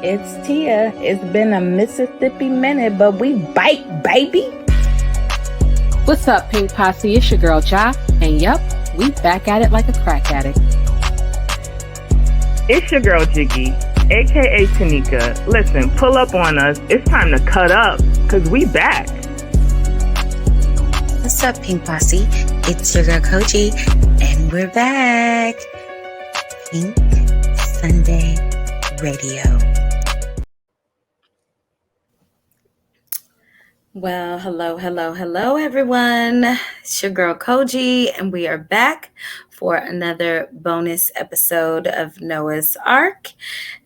It's Tia. It's been a Mississippi minute, but we bite, baby. What's up, Pink Posse? It's your girl, Ja. And yup, we back at it like a crack addict. It's your girl, Jiggy, a.k.a. Tanika. Listen, pull up on us. It's time to cut up, because we back. What's up, Pink Posse? It's your girl, Kogi, and we're back. Pink Sunday Radio. Well, hello, everyone. It's your girl, Kogi, and we are back for another bonus episode of Noah's Ark.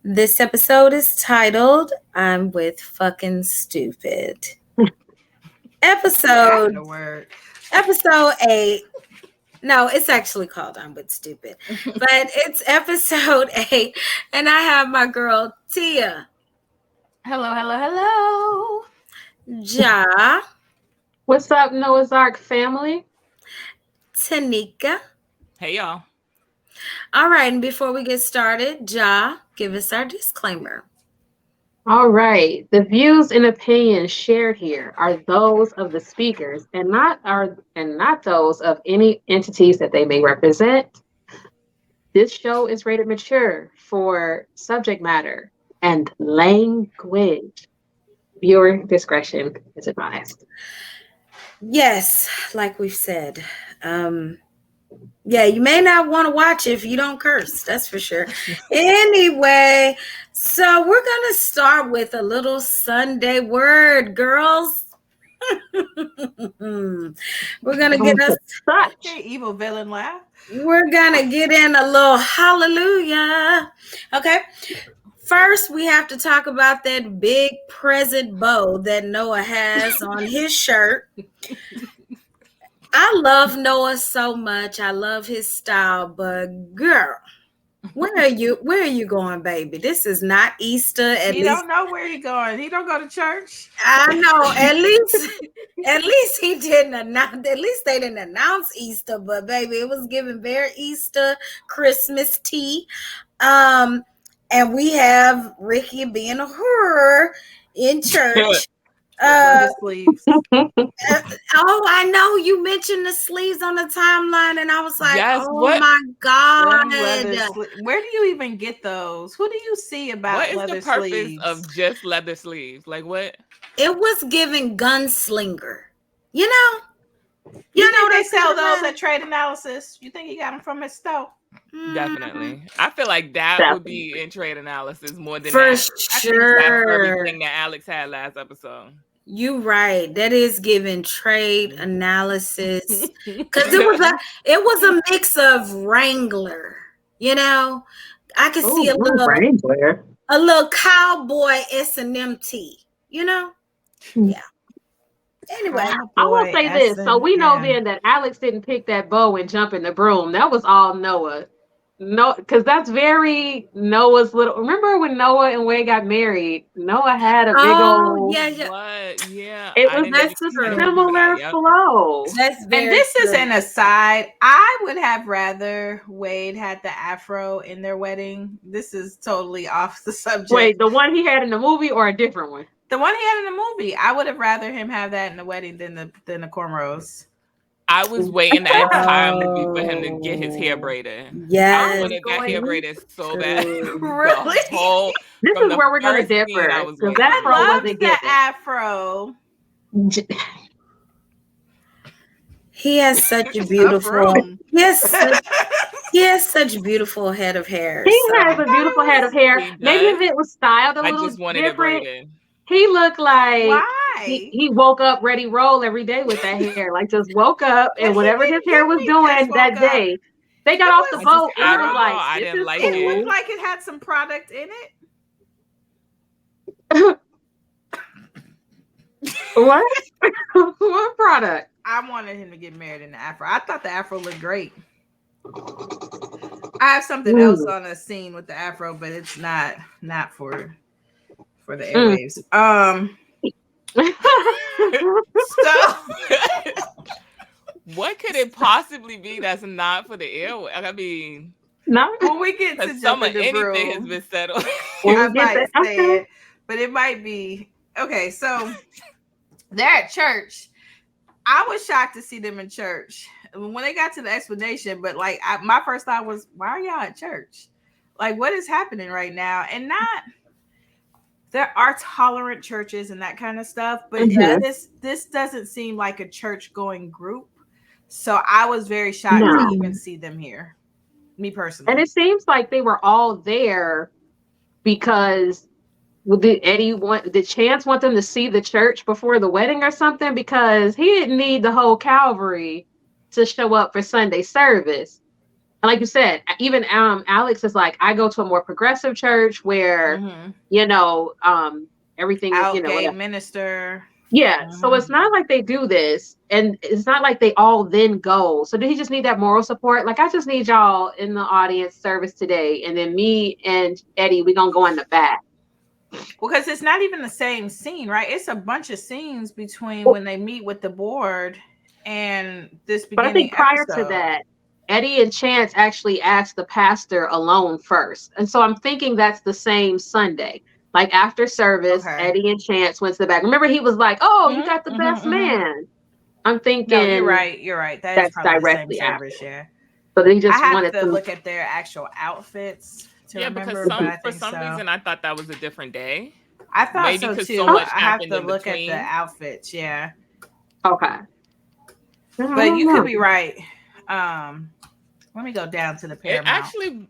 This episode is titled, I'm with fucking stupid. Episode 8. No, it's actually called I'm with stupid. But it's episode 8. And I have my girl, Tia. Hello. Ja. What's up, Noah's Ark family? Tanika. Hey, y'all. All right, and before we get started, Ja, give us our disclaimer. All right. The views and opinions shared here are those of the speakers and not those of any entities that they may represent. This show is rated mature for subject matter and language. Viewer discretion is advised. Yes, like we've said. Yeah, you may not want to watch if you don't curse, that's for sure. Anyway, so we're going to start with a little Sunday word, girls. We're going to get us such an evil villain laugh. We're going to get in a little hallelujah. Okay. First, we have to talk about that big present bow that Noah has on his shirt. I love Noah so much. I love his style, but girl, where are you going, baby? This is not Easter. He don't know where he's going. He don't go to church. I know. At least he didn't announce. At least they didn't announce Easter, but baby, it was given very Easter Christmas tea. And we have Ricky being a horror in church. Sleeves. I know you mentioned the sleeves on the timeline, and I was like, yes, my God. Where do you even get those? Who do you see about leather sleeves? What is the purpose of just leather sleeves? Like what? It was giving gunslinger. You know they sell those at Trade Analysis. You think he got them from his store? Definitely. I feel like that would be in Trade Analysis more than for that. sure. I think that's everything that Alex had last episode. You right. That is giving Trade Analysis because it was a mix of Wrangler. You know, I could see a little cowboy S&M tee. You know, yeah. Anyway, I will say this. So we know then that Alex didn't pick that bow and jump in the broom. That was all Noah. No, because that's very Noah's little. Remember when Noah and Wade got married? Noah had a big old. Yeah. What? Yeah. It was that's a similar flow. And this is an aside. I would have rather Wade had the afro in their wedding. This is totally off the subject. Wait, the one he had in the movie or a different one? The one he had in the movie. I would have rather him have that in the wedding than the cornrows. I was waiting the entire movie for him to get his hair braided. Yeah, I would have got hair braided so bad. Really? This is where we're gonna differ. Because that afro wasn't the afro. He has such a beautiful. He has such beautiful head of hair. He has a beautiful head of hair. Maybe if it was styled a little different. He looked like he woke up ready roll every day with that hair. Like just woke up and whatever his hair was doing that day. They got off the boat and it was like, I didn't like it. It looked like it had some product in it. What? What product? I wanted him to get married in the afro. I thought the afro looked great. I have something else on a scene with the afro, but it's not for the airwaves. So what could it possibly be that's not for the airwaves? I mean, No. When we get to jump in the anything has room, been settled. I might say it, but it might be okay. So they're at church. I was shocked to see them in church when they got to the explanation. But like, my first thought was, why are y'all at church? Like, what is happening right now? And not. There are tolerant churches and that kind of stuff, but this doesn't seem like a church going group. So I was very shocked to even see them here. Me personally. And it seems like they were all there because did Chance want them to see the church before the wedding or something? Because he didn't need the whole Calvary to show up for Sunday service. And like you said, even Alex is like, I go to a more progressive church where, everything is, gay minister. Yeah. So it's not like they do this, and it's not like they all then go. So did he just need that moral support? Like, I just need y'all in the audience service today, and then me and Eddie, we're gonna go in the back. Because it's not even the same scene, right? It's a bunch of scenes between when they meet with the board and this beginning. But I think prior to that, Eddie and Chance actually asked the pastor alone first. And so I'm thinking that's the same Sunday. Like after service, Eddie and Chance went to the back. Remember, he was like, "Oh, you got the best man." I'm thinking. No, you're right. That's directly the same service, yeah. So they just wanted to look at their actual outfits to remember. Because for some reason I thought that was a different day. I thought maybe so too. I have to look at the outfits, yeah. Okay. But you could be right. Let me go down to the Paramount. It actually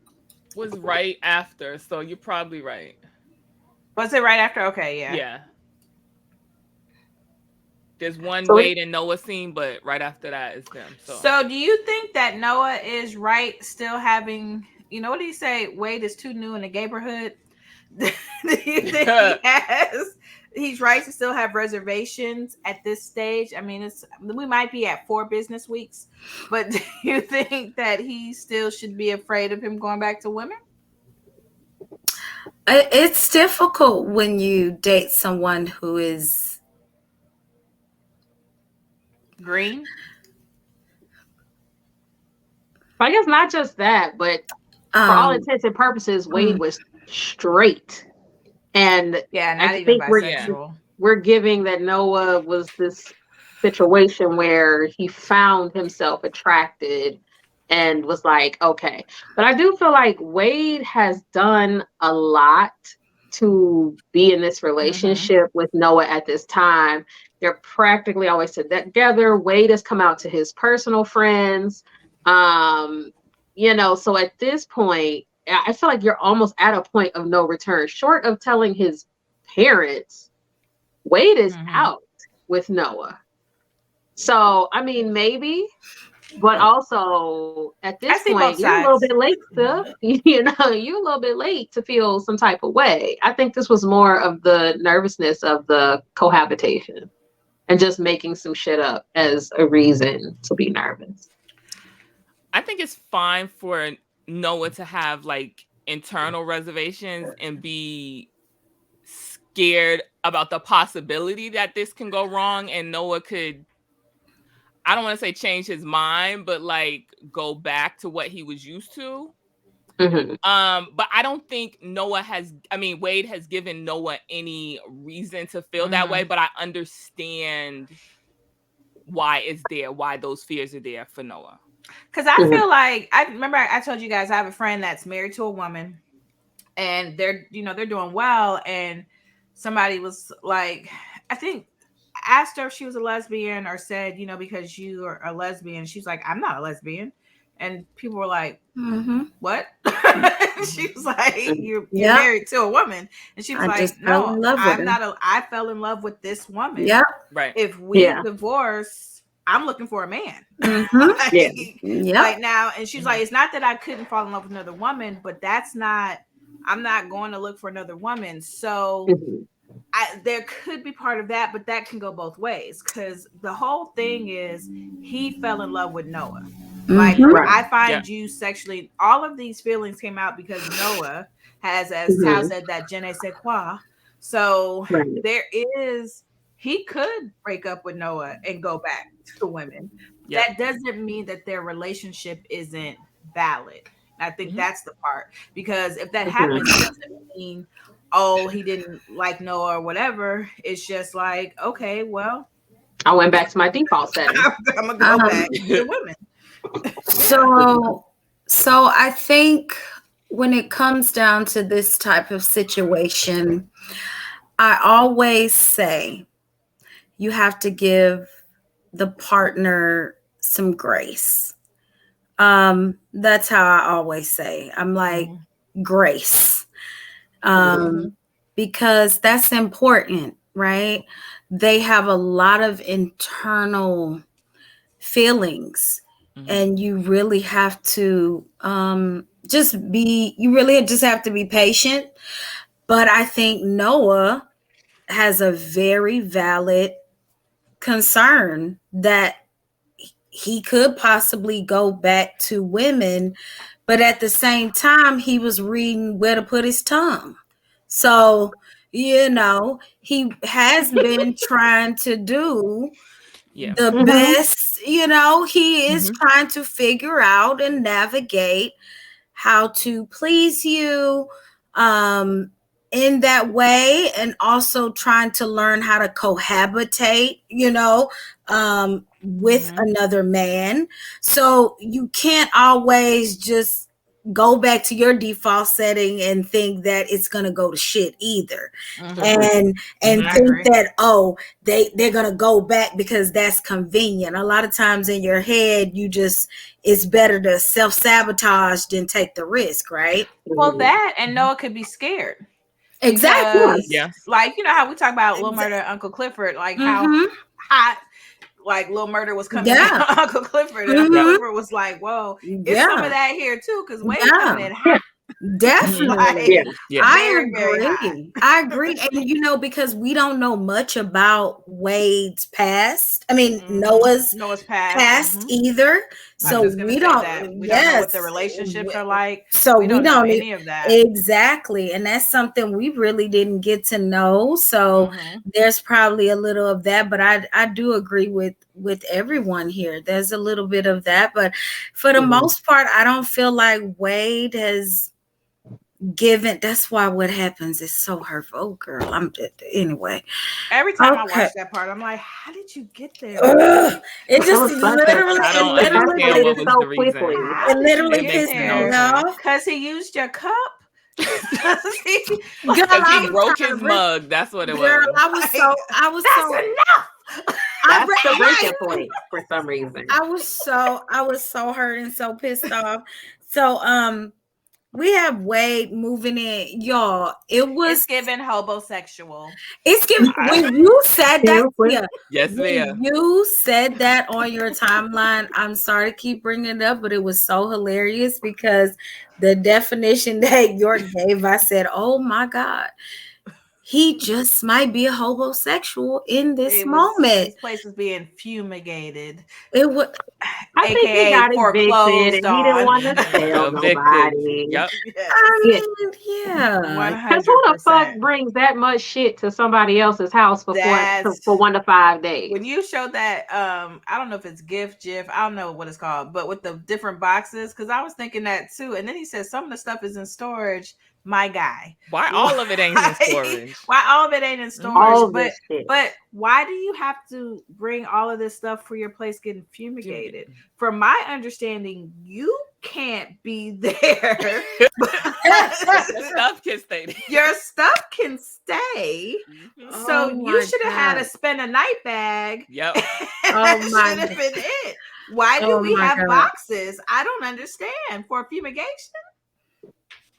was right after, so you're probably right. Was it right after? Okay, yeah. Yeah. There's one Wade and Noah scene, but right after that is them. So do you think that Noah is right still having, what do you say? Wade is too new in the neighborhood? Do you think he's right to still have reservations at this stage? I mean, we might be at 4 business weeks, but do you think that he still should be afraid of him going back to women? It's difficult when you date someone who is green. I guess not just that, but for all intents and purposes, Wade was straight. And I think we're giving that Noah was this situation where he found himself attracted and was like, okay. But I do feel like Wade has done a lot to be in this relationship with Noah at this time. They're practically always together. Wade has come out to his personal friends. So at this point, I feel like you're almost at a point of no return. Short of telling his parents, Wade is out with Noah. So, I mean, maybe, but also at this point, you're a little bit late to, you're a little bit late to feel some type of way. I think this was more of the nervousness of the cohabitation and just making some shit up as a reason to be nervous. I think it's fine for Noah to have like internal reservations and be scared about the possibility that this can go wrong, and Noah could, I don't want to say change his mind, but like go back to what he was used to. But I don't think Wade has given Noah any reason to feel that way, but I understand why it's there, why those fears are there for Noah. Because I feel like, I remember I told you guys I have a friend that's married to a woman and they're doing well. And somebody was like, I think asked her if she was a lesbian or said, because you are a lesbian. She's like, I'm not a lesbian. And people were like, what? She was like, you're married to a woman. And she was I fell in love with this woman. Yeah. Right. If we divorce, I'm looking for a man. Right now. And she's like, it's not that I couldn't fall in love with another woman, but I'm not going to look for another woman. So there could be part of that, but that can go both ways. Because the whole thing is he fell in love with Noah. Like, I find you sexually, all of these feelings came out because Noah has, as Tal said, that je ne sais quoi. So he could break up with Noah and go back to women. That doesn't mean that their relationship isn't valid. I think that's the part, because if that happens, it doesn't mean, oh, he didn't like Noah or whatever. It's just like, okay, well, I went back to my default setting. I'm gonna go back to the women. So I think when it comes down to this type of situation, I always say you have to give the partner some grace. That's how I always say. I'm like, grace. Because that's important, right? They have a lot of internal feelings, and you really have to you really just have to be patient. But I think Noah has a very valid concern that he could possibly go back to women, but at the same time, he was reading where to put his tongue. So, he has been trying to do the best, he is trying to figure out and navigate how to please you in that way, and also trying to learn how to cohabitate, with another man. So you can't always just go back to your default setting and think that it's gonna go to shit either. And think that, oh, they're gonna go back because that's convenient. A lot of times in your head, it's better to self-sabotage than take the risk, right? Well, that, and Noah could be scared. Exactly. Because, like, you know how we talk about Lil Murder and Uncle Clifford, like how hot, like, Lil Murder was coming at Uncle Clifford, and Uncle Clifford was like, whoa, it's some of that here too, because Wade coming in hot. Definitely. I Very agree. I agree. And because we don't know much about Wade's past. I mean, Noah's past either. So we don't know what the relationships are like. So we don't know any of that. Exactly. And that's something we really didn't get to know. So there's probably a little of that, but I do agree with everyone here. There's a little bit of that, but for the most part, I don't feel like Wade has given. That's why what happens is so hurtful. Oh, girl, anyway. Every time I watch that part, I'm like, how did you get there? It just literally, I don't understand what was the reason. It literally pissed me off because he used your cup. Because he broke his mug. That's what it was. Girl, I was so enough. That's the breaking point for some reason. I was so hurt and so pissed off. So we have Wade moving in, y'all. It's giving homosexual. It's giving. When you said that, yes, ma'am. You said that on your timeline. I'm sorry to keep bringing it up, but it was so hilarious because the definition that York gave, I said, "Oh my God, he just might be a homosexual in this moment." This place is being fumigated. It was. I think he got evicted and he didn't want to tell nobody. Yep. I mean, yeah. Because who the fuck brings that much shit to somebody else's house for 1 to 5 days? When you showed that, I don't know if it's GIF, I don't know what it's called, but with the different boxes, because I was thinking that too. And then he said some of the stuff is in storage. My guy. Why all of it ain't in storage? Why all of it ain't in storage? But why do you have to bring all of this stuff for your place getting fumigated? From my understanding, you can't be there. Your stuff can stay there. Your stuff can stay. So you should have had to spend a night bag. Yep. Oh my God. Should have been it. Why do we have boxes? I don't understand. For fumigation?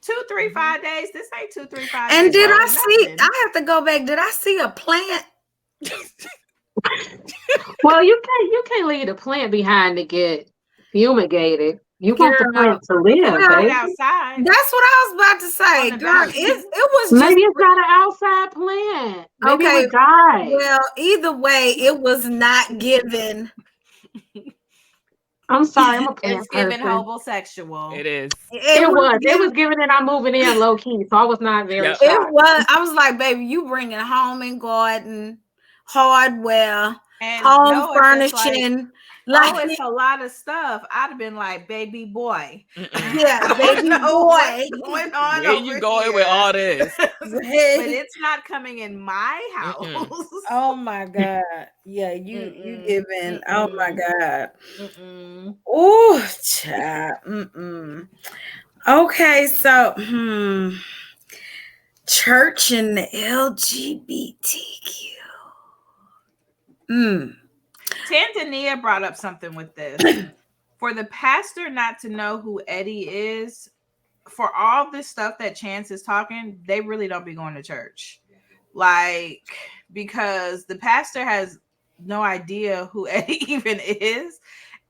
2, 3, 5 days. This ain't 2, 3, 5 days. And did I see? I have to go back. Did I see a plant? Well, you can't leave the plant behind to get fumigated. You want the plant to live, baby. Outside. That's what I was about to say, girl. It was maybe it's not an outside plant. Maybe it would die. Well, either way, it was not given. I'm sorry, I'm a plant It's giving person. homosexual. It is. It was giving it. I'm moving in low key, so I was not very. It was. I was like, baby, you bringing home and garden, hardware, and home furnishing. like, it's a lot of stuff, I'd have been like, baby boy. Yeah, baby boy. What's going on Where you going with all this? But it's not coming in my house. Oh my God. Yeah, you giving. Oh my God. Oh, child. Okay, so church and the LGBTQ. Tanzania brought up something with this. For the pastor not to know who Eddie is, for all this stuff that Chance is talking, they really don't be going to church. Like, because the pastor has no idea who Eddie even is.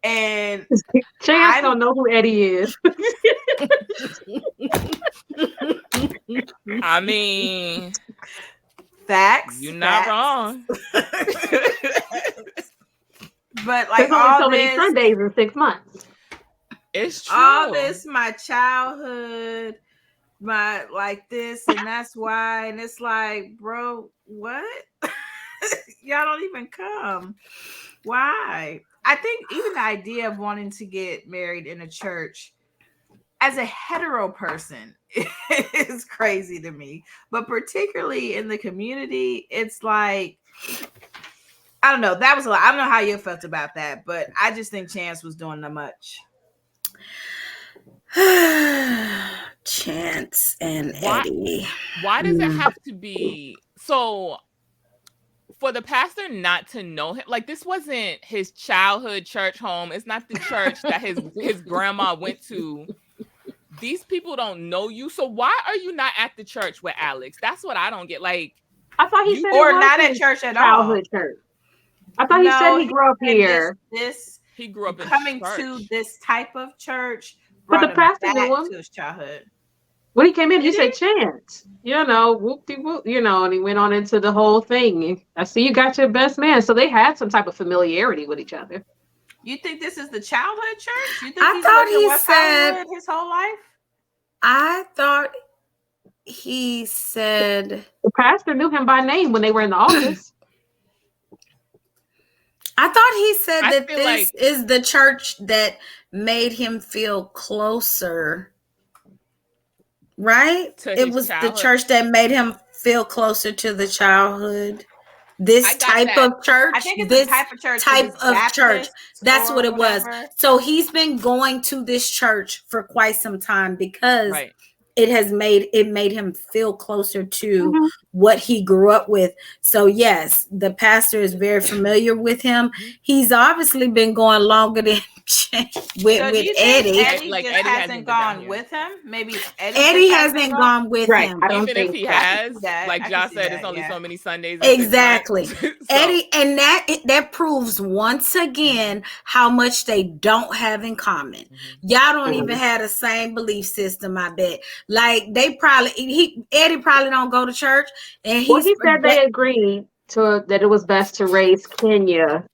And Chance don't know who Eddie is. I mean, facts. You're not wrong. But like, there's only so many Sundays in 6 months. It's true. All this, my childhood, my like this, and that's why. And it's like, bro, what? Y'all don't even come. Why? I think even the idea of wanting to get married in a church as a hetero person is crazy to me. But particularly in the community, it's like, I don't know. That was a lot. I don't know how you felt about that, but I just think Chance was doing too much. Chance and Eddie. Why does it have to be so? For the pastor not to know him, like, this wasn't his childhood church home. It's not the church that his grandma went to. These people don't know you, so why are you not at the church with Alex? That's what I don't get. Like, I thought he said, or not at church at all. Church. I thought he said he grew up here. He grew up in coming church. To this type of church. But the pastor knew him to his childhood. When he came in, he said, Chance, whoop-de-whoop, and he went on into the whole thing. I see you got your best man. So they had some type of familiarity with each other. You think this is the childhood church? You think I thought he said his whole life? I thought he said the pastor knew him by name when they were in the office. I thought he said that this is the church that made him feel closer. Right? It was childhood. The church that made him feel closer to the childhood. This type of church. I think it's this type of church. That's what it was. So he's been going to this church for quite some time because it made him feel closer to what he grew up with. So yes, the pastor is very familiar with him. He's obviously been going longer than with Eddie. Eddie hasn't gone with him. Maybe Eddie hasn't gone with him. Even if he has, like Josh said, it's only so many Sundays. Exactly. Eddie, and that proves once again how much they don't have in common. Y'all don't even have the same belief system, I bet. Like Eddie probably don't go to church, and he said they agreed that it was best to raise Kenya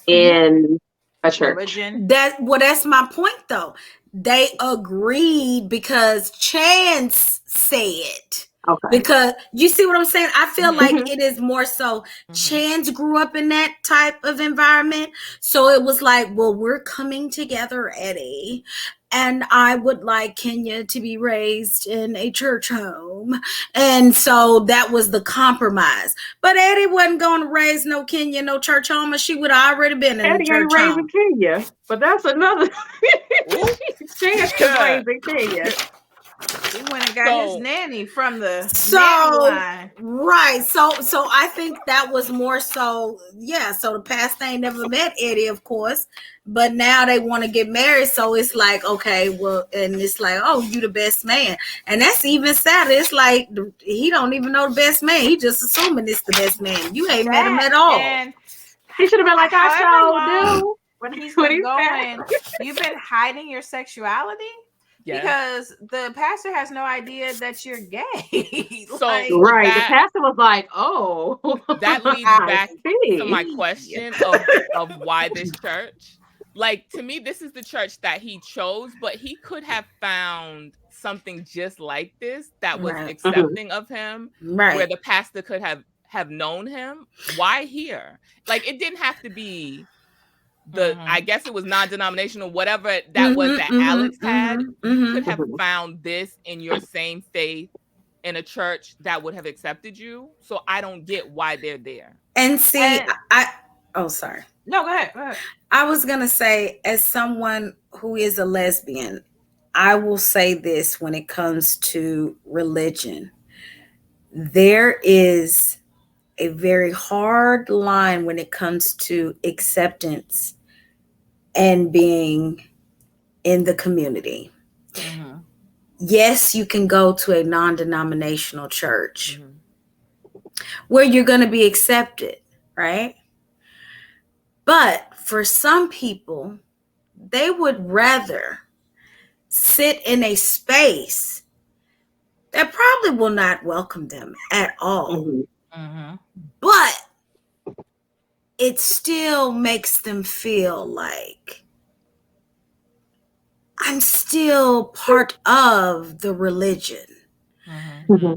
in a church. That's my point though. They agreed because Chance said. Okay. Because you see what I'm saying? I feel like it is more so Chance grew up in that type of environment. So it was like, well, we're coming together, Eddie. And I would like Kenya to be raised in a church home. And so that was the compromise. But Eddie wasn't going to raise no Kenya, no church home, and she would have already been in a church home. Eddie ain't raising Kenya, but that's another Chance is raising Kenya. He went and got his nanny from the nanny line. Right. So I think that was more so, so the pastor ain't never met Eddie, of course, but now they want to get married. So it's like, okay, well, and it's like, oh, you the best man. And that's even sadder. It's like he don't even know the best man. He just assuming it's the best man. You ain't met him at all. And he should have been like, I showed when he's been going, you've been hiding your sexuality? Yeah. Because the pastor has no idea that you're gay. So the pastor was like, "Oh." That leads back to my question of why this church. Like, to me, this is the church that he chose, but he could have found something just like this that was accepting of him, where the pastor could have known him. Why here? Like, it didn't have to be I guess it was non-denominational, whatever that was that Alex had, you could have found this in your same faith in a church that would have accepted you. So I don't get why they're there. And see, sorry. No, go ahead. I was going to say, as someone who is a lesbian, I will say this when it comes to religion. There is a very hard line when it comes to acceptance and being in the community. Mm-hmm. Yes, you can go to a non-denominational church where you're going to be accepted, right? But for some people, they would rather sit in a space that probably will not welcome them at all. But it still makes them feel like I'm still part of the religion.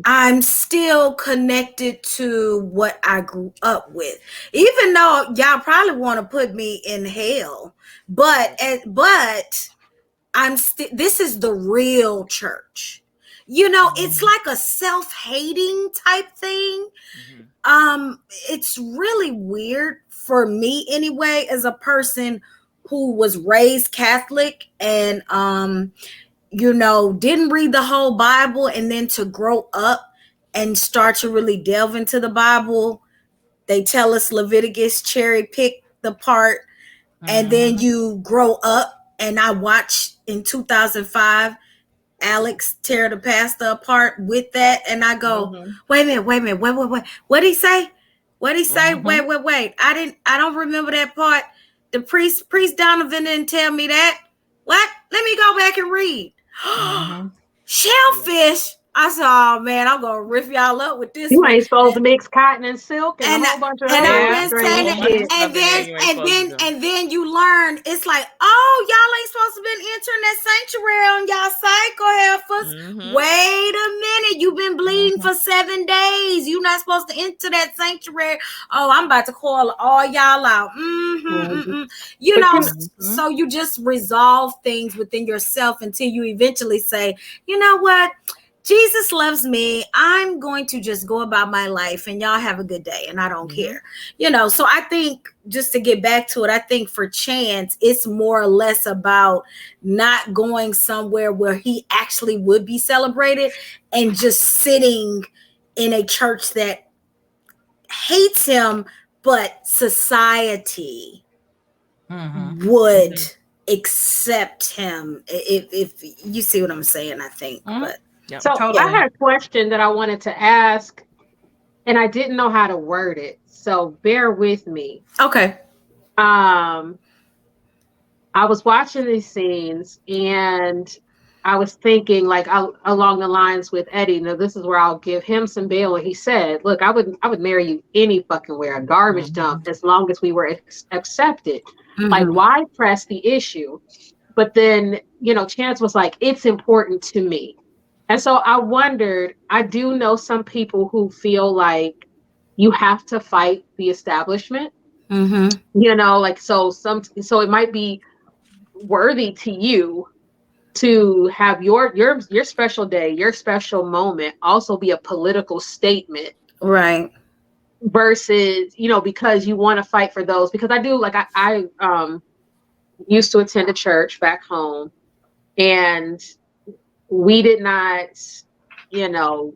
I'm still connected to what I grew up with, even though y'all probably want to put me in hell, but I'm still, this is the real church. You know, it's like a self-hating type thing. It's really weird for me anyway, as a person who was raised Catholic and you know, didn't read the whole Bible, and then to grow up and start to really delve into the Bible. They tell us Leviticus cherry pick the part, and then you grow up, and I watched in 2005 Alex tear the pastor apart with that, and I go, wait a minute, what'd he say? What'd he say? Wait. I don't remember that part. The priest Donovan didn't tell me that. What? Let me go back and read. Shellfish. I said, oh man, I'm gonna riff y'all up with this. You ain't supposed to mix cotton and silk and a whole bunch of and then you learn it's like, oh, y'all ain't supposed to been entering that sanctuary on y'all psycho heifers. Wait a minute, you've been bleeding for 7 days. You're not supposed to enter that sanctuary. Oh, I'm about to call all y'all out. You know, so you just resolve things within yourself until you eventually say, you know what? Jesus loves me. I'm going to just go about my life and y'all have a good day and I don't care. You know, so I think, just to get back to it, I think for Chance, it's more or less about not going somewhere where he actually would be celebrated and just sitting in a church that hates him, but society would accept him, if you see what I'm saying, I think. But yep, so totally. I had a question that I wanted to ask, and I didn't know how to word it, so bear with me. Okay. I was watching these scenes, and I was thinking, like, along the lines with Eddie. Now, this is where I'll give him some bail. And he said, "Look, I would marry you any fucking where, a garbage dump, as long as we were accepted. Like, why press the issue?" But then, you know, Chance was like, "It's important to me." And so I wondered, I do know some people who feel like you have to fight the establishment, you know, like, so it might be worthy to you to have your special day, your special moment also be a political statement. Right. Versus, you know, because you want to fight for those, because I do, like, I used to attend a church back home, and we did not, you know,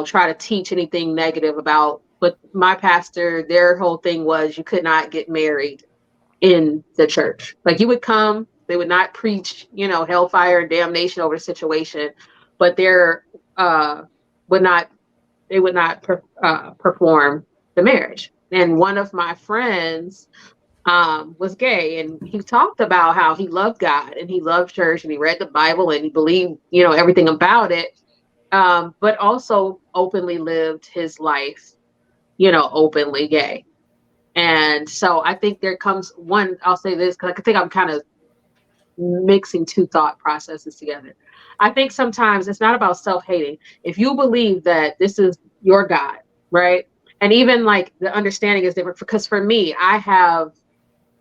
try to teach anything negative about, but my pastor, their whole thing was you could not get married in the church. Like, you would come, they would not preach, you know, hellfire and damnation over the situation, but they would not perform the marriage. And one of my friends was gay, and he talked about how he loved God and he loved church and he read the Bible and he believed, you know, everything about it, but also openly lived his life, you know, openly gay. And so I think there comes one, I'll say this, because I think I'm kind of mixing two thought processes together. I think sometimes it's not about self-hating. If you believe that this is your God, right? And even like the understanding is different, because for me, I have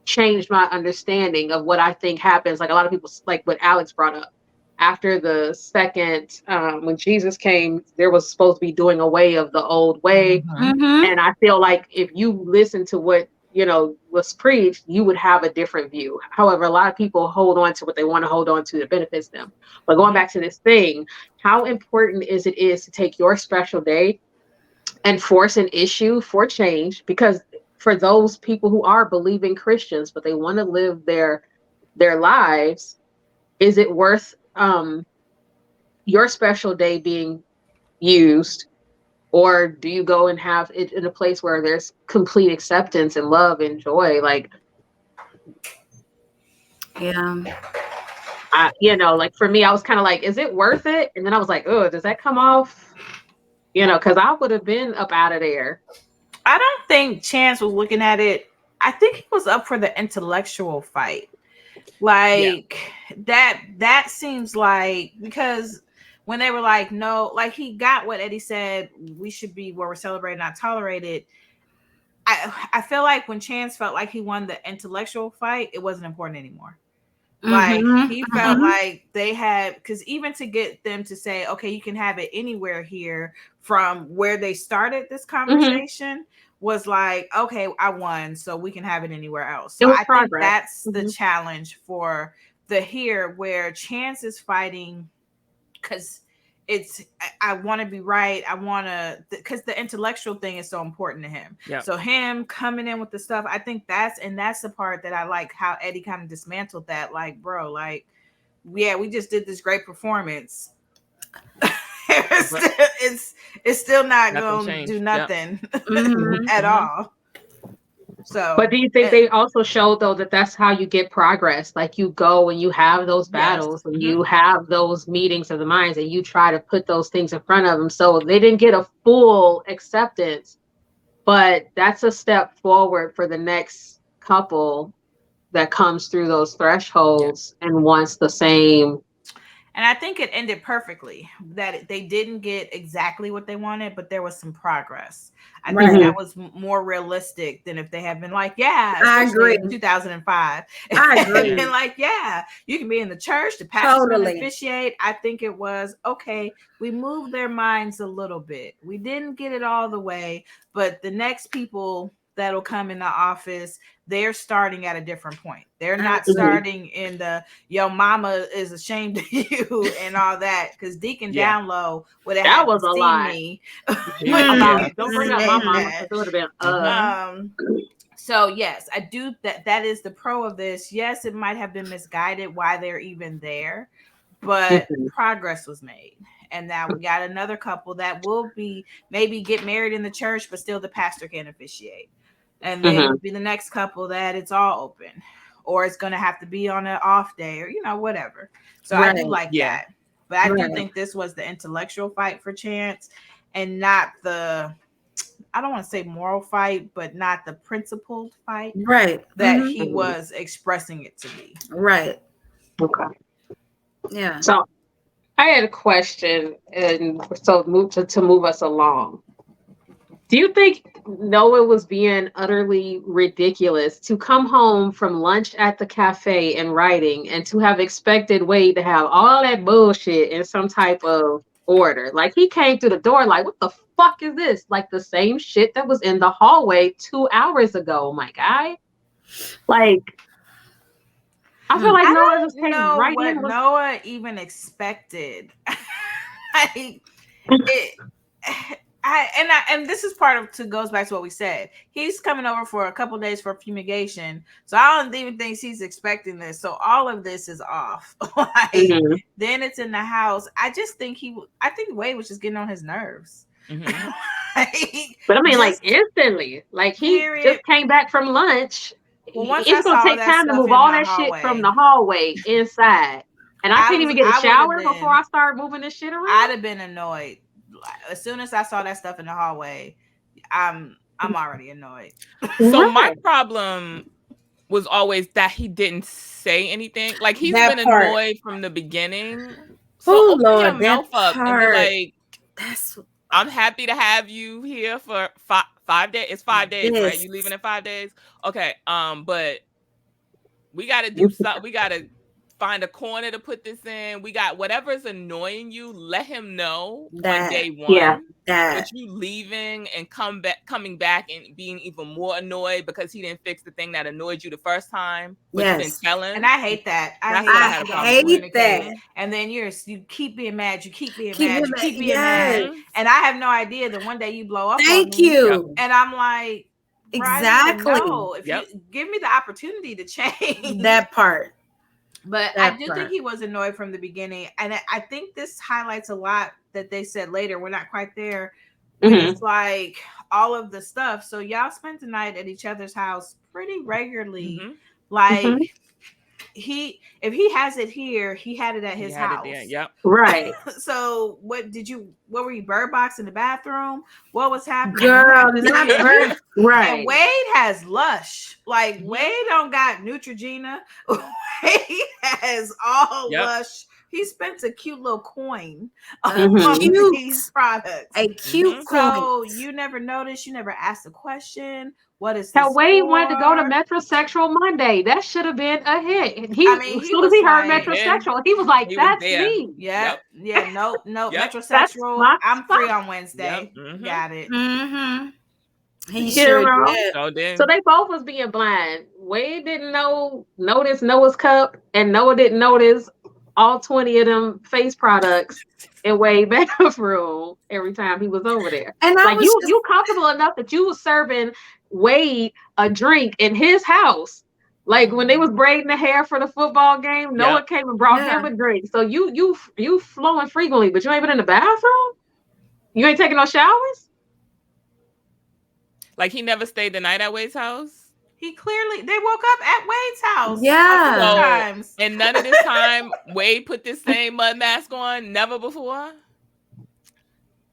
changed my understanding of what I think happens. Like a lot of people, like what Alex brought up. After the second, when Jesus came, there was supposed to be doing away of the old way. Mm-hmm. And I feel like if you listen to what, was preached, you would have a different view. However, a lot of people hold on to what they want to hold on to that benefits them. But going back to this thing, how important is to take your special day and force an issue for change? Because for those people who are believing Christians, but they want to live their lives, is it worth your special day being used, or do you go and have it in a place where there's complete acceptance and love and joy? Like, like for me, I was kind of like, is it worth it? And then I was like, oh, does that come off? Because I would have been up out of there. I don't think Chance was looking at it. I think he was up for the intellectual fight. Like that seems like, because when they were like, no, like he got what Eddie said, we should be where we're celebrated, not tolerated. I feel like when Chance felt like he won the intellectual fight, it wasn't important anymore. Like he felt like they had, because even to get them to say, okay, you can have it anywhere here from where they started this conversation was like, okay, I won, so we can have it anywhere else. So I think that's the challenge for the here, where Chance is fighting because I want to be right. I want to, because the intellectual thing is so important to him. Yep. So him coming in with the stuff, I think that's the part that I like how Eddie kind of dismantled that. Like, bro, like, yeah, we just did this great performance. it's still not going to do nothing at all. So, but do you think they also showed though that that's how you get progress? Like you go and you have those battles and you have those meetings of the minds and you try to put those things in front of them. So they didn't get a full acceptance, but that's a step forward for the next couple that comes through those thresholds and wants the same. And I think it ended perfectly, that they didn't get exactly what they wanted, but there was some progress. I think that was more realistic than if they had been like, I agree. In 2005. I agree. And like, you can be in the church, the pastor can officiate. I think it was, okay, we moved their minds a little bit. We didn't get it all the way, but the next people that'll come in the office, they're starting at a different point. They're not starting in the yo mama is ashamed of you and all that, because Deacon Down Low would have had to see me. Don't bring up my mama, because it would have been so yes, I do that is the pro of this. Yes, it might have been misguided why they're even there, but progress was made. And now we got another couple that will be maybe get married in the church, but still the pastor can officiate. And then be the next couple that it's all open, or it's going to have to be on an off day, or, whatever. So I do like that. But I do think this was the intellectual fight for Chance, and not the, I don't want to say moral fight, but not the principled fight. Right. That he was expressing it to be. Right. Okay. Yeah. So I had a question, and so to move us along. Do you think Noah was being utterly ridiculous to come home from lunch at the cafe and writing, and to have expected Wade to have all that bullshit in some type of order? Like, he came through the door like, what the fuck is this? Like the same shit that was in the hallway 2 hours ago, my guy. Like, I feel like Noah just came right in. Noah even expected. And this is part of goes back to what we said. He's coming over for a couple days for fumigation, so I don't even think he's expecting this. So all of this is off. Then it's in the house. I think Wade was just getting on his nerves. But I mean, like instantly, like he just came back from lunch. Well, it's gonna take time to move all that shit from the hallway inside, and I can't even get a shower before I start moving this shit around. I'd have been annoyed. As soon as I saw that stuff in the hallway, I'm already annoyed. So my problem was always that he didn't say anything. Like, he's been annoyed from the beginning. So open your mouth up and be like, I'm happy to have you here for 5 days. It's 5 days, right? You leaving in 5 days? Okay. But We got to do something. We got to find a corner to put this in. We got whatever's annoying you. Let him know on day one that you leaving and coming back and being even more annoyed because he didn't fix the thing that annoyed you the first time. But you didn't tell him. And I hate that. I hate that. And then you keep being mad. You keep being mad. You keep being mad. And I have no idea that one day you blow up. Thank you. And I'm like, exactly. If you give me the opportunity to change that part. But I do think he was annoyed from the beginning. And I think this highlights a lot that they said later. We're not quite there. It's like all of the stuff. So y'all spent the night at each other's house pretty regularly. Like if he has it here, he had it at his house. Right. So what were you bird box in the bathroom? What was happening? Girl, not bird. Right. And Wade has Lush. Like Wade don't got Neutrogena. Wade has all Lush. He spent a cute little coin on these products. A cute coin. So you never noticed, you never asked a question. What is this? How Wade wanted to go to Metrosexual Monday. That should have been a hit. As soon as he heard Metrosexual, he was like, "That's me." Yeah. Nope. Metrosexual. I'm free on Wednesday. Got it. He sure did. So they both was being blind. Wade didn't notice Noah's cup, and Noah didn't notice all 20 of them face products in Wade's bathroom every time he was over there. And like you comfortable enough that you was serving Wade a drink in his house. Like when they was braiding the hair for the football game, Noah came and brought him a drink. So you flowing frequently, but you ain't been in the bathroom? You ain't taking no showers? Like he never stayed the night at Wade's house? They woke up at Wade's house. Yeah. And none of this time, Wade put this same mud mask on? Never before?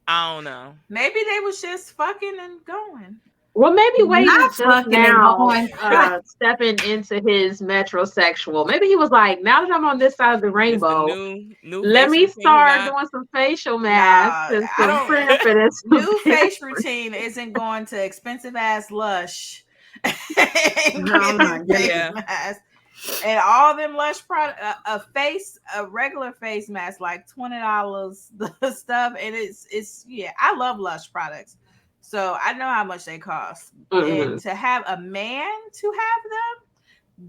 I don't know. Maybe they was just fucking and going. Well, maybe Wade was just now stepping into his metrosexual. Maybe he was like, now that I'm on this side of the rainbow, let me start doing some facial masks and some cream for this. New face routine isn't going to expensive ass Lush. And all them Lush product, a regular face mask like $20 the stuff, and it's I love Lush products, so I know how much they cost. And to have a man to have them,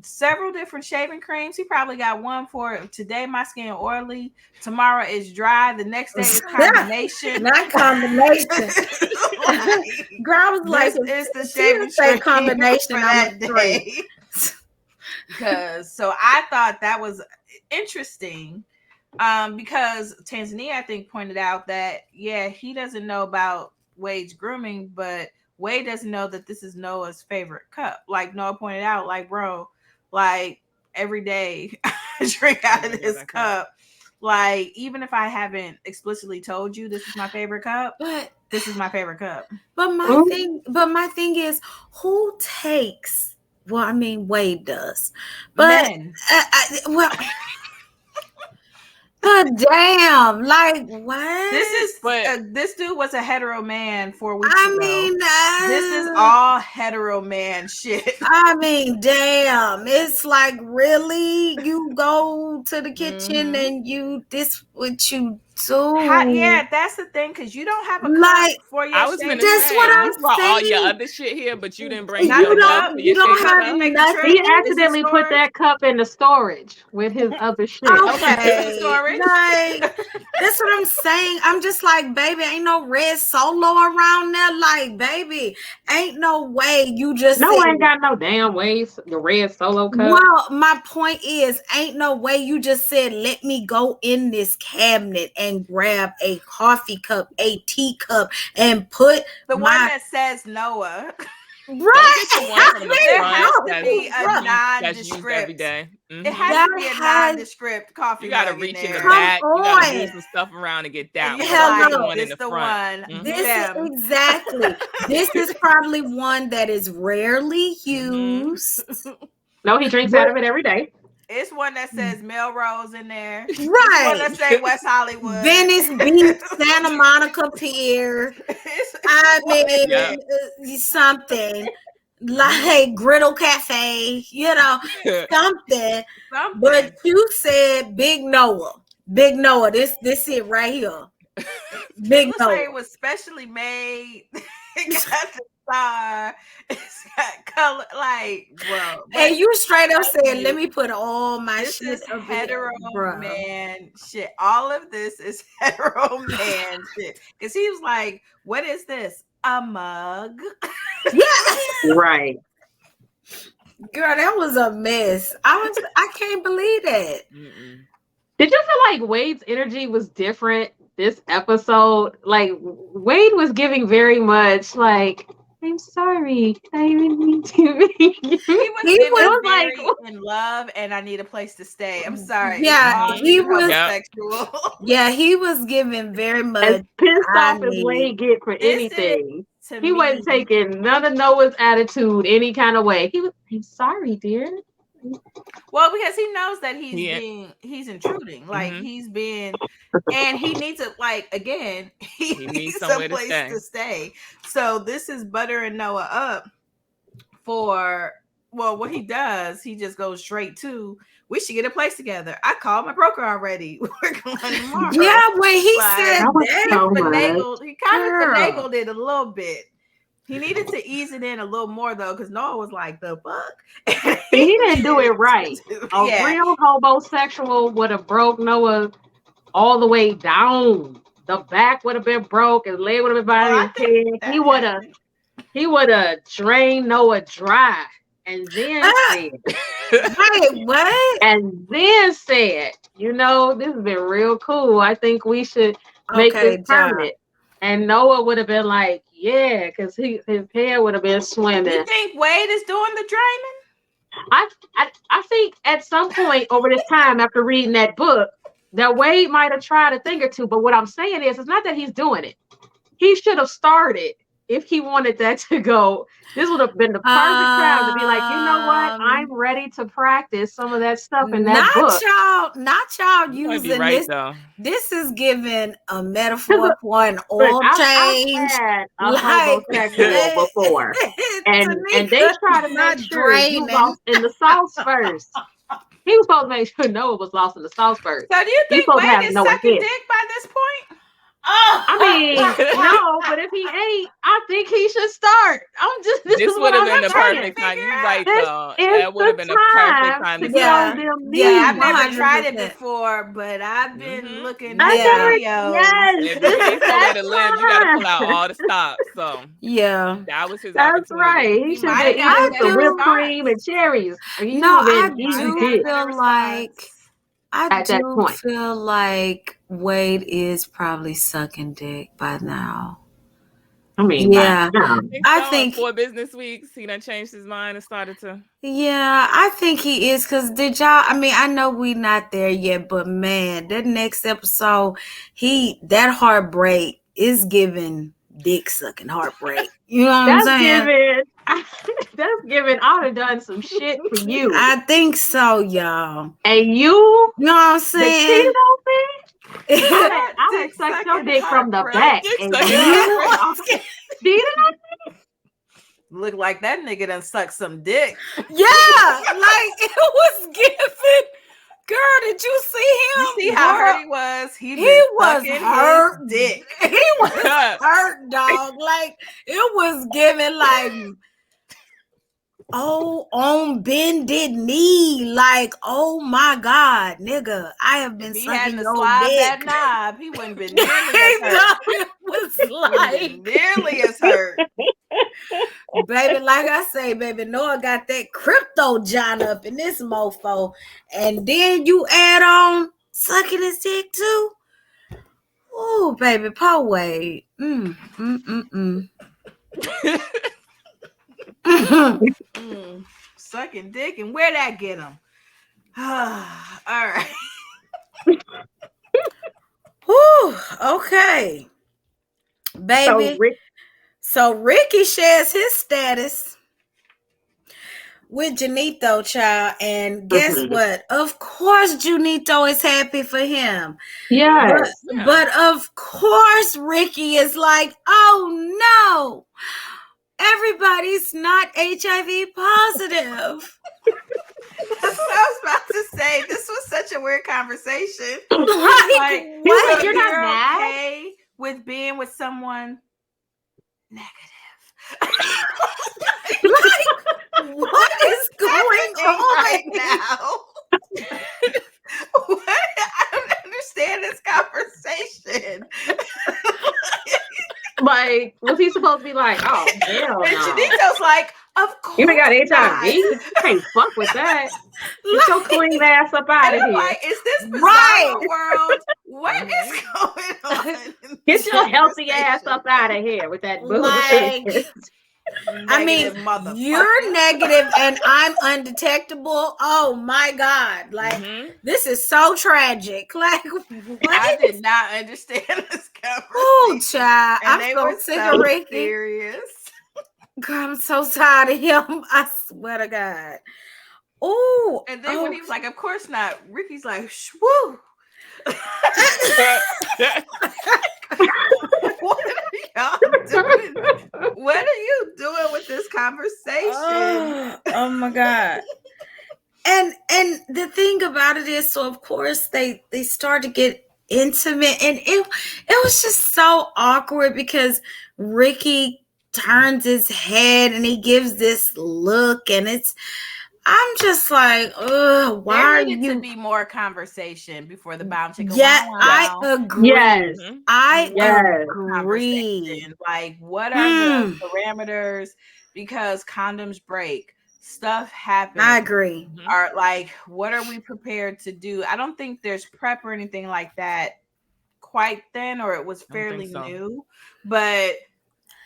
several different shaving creams. He probably got one for today. My skin oily, tomorrow is dry, the next day is combination. Not combination. Girl, I was like, it's the shaving combination for that day. So I thought that was interesting, because Tanzania, I think, pointed out that he doesn't know about Wade's grooming, but Wade doesn't know that this is Noah's favorite cup. Like Noah pointed out, like, bro, like every day I drink out of this cup. Like, even if I haven't explicitly told you this is my favorite cup, but this is my favorite cup. But my thing is, who takes? Well, I mean, Wade does, but men. But damn, like what? This dude was a hetero man 4 weeks ago. I mean, this is all hetero man shit. I mean, damn, it's like, really, you go to the kitchen and this what you do? That's the thing, because you don't have a cup for your. I was gonna say, what I'm you brought saying. all your other shit here, but you didn't bring You don't have nothing. He accidentally put that cup in the storage with his other shit. Okay, like that's what I'm saying. I'm just like, baby, ain't no red Solo around there. Like, baby, ain't no way you just ain't got no damn ways the red Solo cup. Well, my point is, ain't no way you just said, let me go in this cabinet and grab a coffee cup, a teacup, and put the one that says Noah. Right. There has to be a nondescript every day. It has to be a nondescript coffee. You gotta reach in the Come back. on. You gotta move some stuff around to get that one. This the one. This is exactly. This is probably one that is rarely used. No, he drinks out of it every day. It's one that says Melrose in there. Right. It's one that says West Hollywood. Venice Beach, Santa Monica Pier. I mean, something. like Griddle Cafe, something. But you said Big Noah. Big Noah, this it right here. Big Noah. Say it was specially made. It got the star. It's got color. Like, bro. And you straight up said, "Let me put all my this shit is up hetero here, man shit. All of this is hetero man shit." Because he was like, "What is this? A mug?" Yeah, right. Girl, that was a mess. I can't believe that. Did you feel like Wade's energy was different this episode? Like Wade was giving very much like, I'm sorry, I didn't mean to. He was very in love, and I need a place to stay. I'm sorry. Yeah, he was sexual. Yeah, he was giving very much. As pissed off as Wade get for anything. He wasn't taking none of Noah's attitude any kind of way. He was, I'm sorry, dear. Well, because he knows that he's intruding. Like he's been, and he needs to, like, again, he needs a place to stay. So this is buttering Noah up for, well, what he does, he just goes straight to, we should get a place together. I called my broker already. We're going tomorrow. Yeah, when he said that, he kind of finagled it a little bit. He needed to ease it in a little more, though, because Noah was like, the fuck? He didn't do it right. Real homosexual would have broke Noah all the way down. The back would have been broke, his leg would have been by his head. He would have drained Noah dry. And then said, wait, what? And then said, this has been real cool. I think we should make this permanent. And Noah would have been like, yeah, because his hair would have been swimming. You think Wade is doing the draining? I think at some point over this time after reading that book, that Wade might have tried a thing or two. But what I'm saying is, it's not that he's doing it. He should have started. If he wanted that to go, this would have been the perfect time to be like, you know what? I'm ready to practice some of that stuff in that book. Not y'all using this. Though. This is giving a metaphor for an oil change. I've had a homosexual before, and they try to make sure you lost in the sauce first. He was supposed to make sure Noah was lost in the sauce first. So do you think Wade is sucking dick by this point? I mean, no, but if he ain't, I think he should start. This would have been the perfect time. You're right, though. That would have been the perfect time to start. I've never tried it before, but I've been looking at videos. Yes, if this is the way to live, you got to pull out all the stops. So that was his. That's right. He should have eaten some whipped cream and cherries. I do feel like. I do feel like Wade is probably sucking dick by now. I mean, I think 4 business weeks he done changed his mind and started to. Yeah, I think he is, because did y'all? I mean, I know we not there yet, but man, that next episode, that heartbreak is giving dick sucking heartbreak. You know what I'm saying? That's giving. I would have done some shit for you. I think so, y'all. And you know what I'm saying? I would suck your dick from the back. And you look like that nigga done sucked some dick. Yeah, like it was giving. Girl, did you see him? You see how hurt he was? He was hurt. Dick. He was hurt, dog. Like it was giving like, oh, on bended knee. Like, oh my God, nigga, I have been sucking your dick. That knob, he wouldn't been nearly as hurt. It was like nearly as hurt. Baby, like I say, baby, Noah got that crypto John up in this mofo, and then you add on sucking his dick too. Oh, baby, poor Wade. Sucking dick, and where that get him? All right. Whew, okay, baby. So Ricky shares his status with Junito, child, and guess what? Of course, Junito is happy for him. Yes. But of course, Ricky is like, oh no. everybody's not HIV positive. That's what I was about to say. This was such a weird conversation. Like what? So You're not mad? okay with being with someone negative? Like, what is going on right now? What? I don't understand this conversation. Like, was he supposed to be like, oh, hell And no. Janito's like, of course. You got not. HIV? You can't fuck with that. Get your clean ass up out of here. Like, is this bizarre Right. world? What is going on? Get your healthy ass up out of here with that bullshit. I mean, you're negative and I'm undetectable. Oh my God. Like, this is so tragic. Like, what? I did not understand this conversation. Oh, child. And I'm they so were sick so of Ricky. serious. God, I'm so tired of him. I swear to God. Oh. And then when he was like, of course not, Ricky's like, woo. What are y'all doing? What are you doing with this conversation? Oh my God. And the thing about it is, so of course they start to get intimate, and it was just so awkward because Ricky turns his head and he gives this look, and I'm just like, why there are needed you to be more conversation before the bound chicken? Yeah, I agree. Yes. I Yes. agree. Like, what are the parameters? Because condoms break, stuff happens. I agree. Are like, what are we prepared to do? I don't think there's prep or anything like that quite then, or it was fairly new. But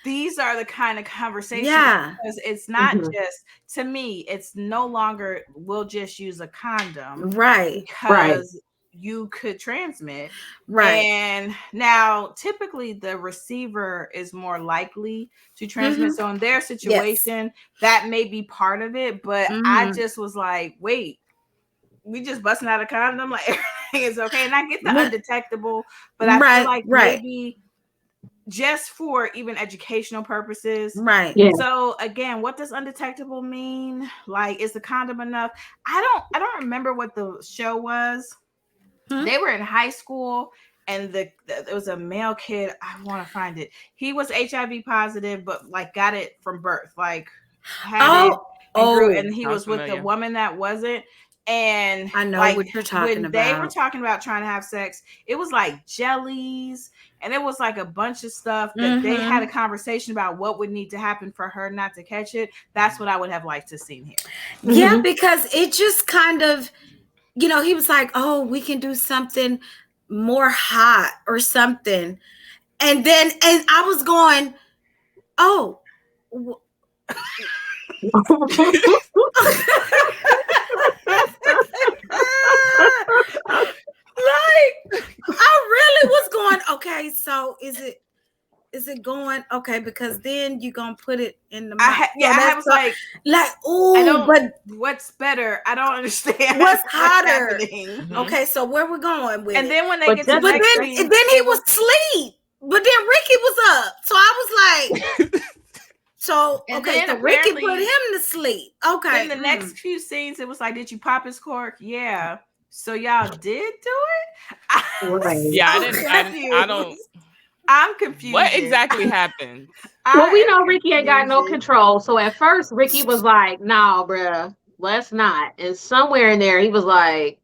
these are the kind of conversations, because it's not just, to me, it's no longer we'll just use a condom, right? Because you could transmit, right? And now, typically, the receiver is more likely to transmit. So in their situation, that may be part of it. But I just was like, wait, we just busting out a condom, like everything is okay, and I get the undetectable, but I feel like maybe just for even educational purposes. Right. Yeah. So again, what does undetectable mean? Like, is the condom enough? I don't remember what the show was. They were in high school, and there was a male kid. I want to find it. He was HIV positive, but like got it from birth, like had it and grew, and he was with the woman that wasn't. And I know like, what you're talking when about. they were talking about trying to have sex, it was like jellies, and it was like a bunch of stuff that they had a conversation about what would need to happen for her not to catch it. That's what I would have liked to see here. Yeah, because it just kind of, he was like, oh, we can do something more hot or something. And I was going, oh. Like, I really was going, okay, so is it going okay? Because then you're gonna put it in the mouth. I was like, oh, but what's better? I don't understand what's hotter. Okay, so where we're going with and it? then when they get to then he was asleep, but then Ricky was up, so I was like, so okay, so Ricky put him to sleep. Okay, in the next few scenes, it was like, did you pop his cork? Yeah. So y'all did do it? Yeah, I don't. I'm confused. What exactly happened? Well, we know Ricky ain't got no control. So at first, Ricky was like, "No, bruh, let's not." And somewhere in there, he was like,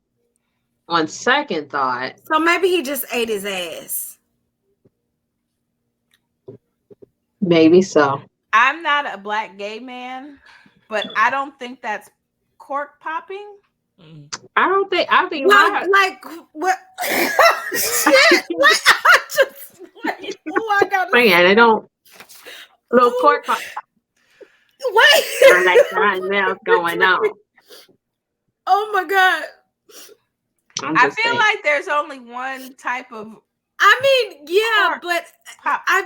on second thought. So maybe he just ate his ass. Maybe so. I'm not a black gay man, but I don't think that's cork popping. I think like what shit. Like, I just I got man, I don't little cork pop. Wait. Like something else going on. Oh my God. I feel like there's only one type of but I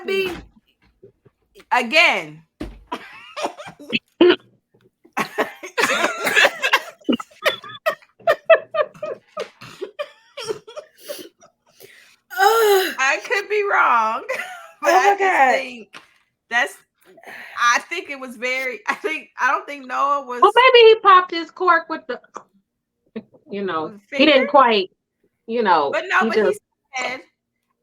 mean again. I could be wrong, but I just think I think it was very. I don't think Noah was. Well, maybe he popped his cork with the. He didn't quite. But no, he said,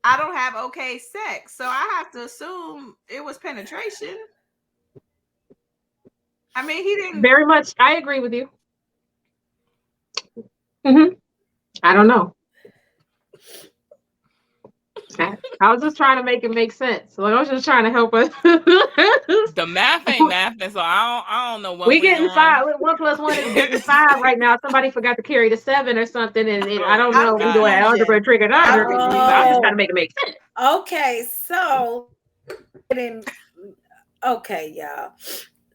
"I don't have okay sex," so I have to assume it was penetration. I mean, he didn't. Very much. I agree with you. I don't know. I was just trying to make it make sense. So I was just trying to help us. The math ain't mathing, so I don't know what we getting 5. 1 + 1 is getting 5 right now. Somebody forgot to carry the 7 or something, and I don't know. We doing algebra, trigonometry. I'm just trying to make it make sense. Okay, so okay, y'all.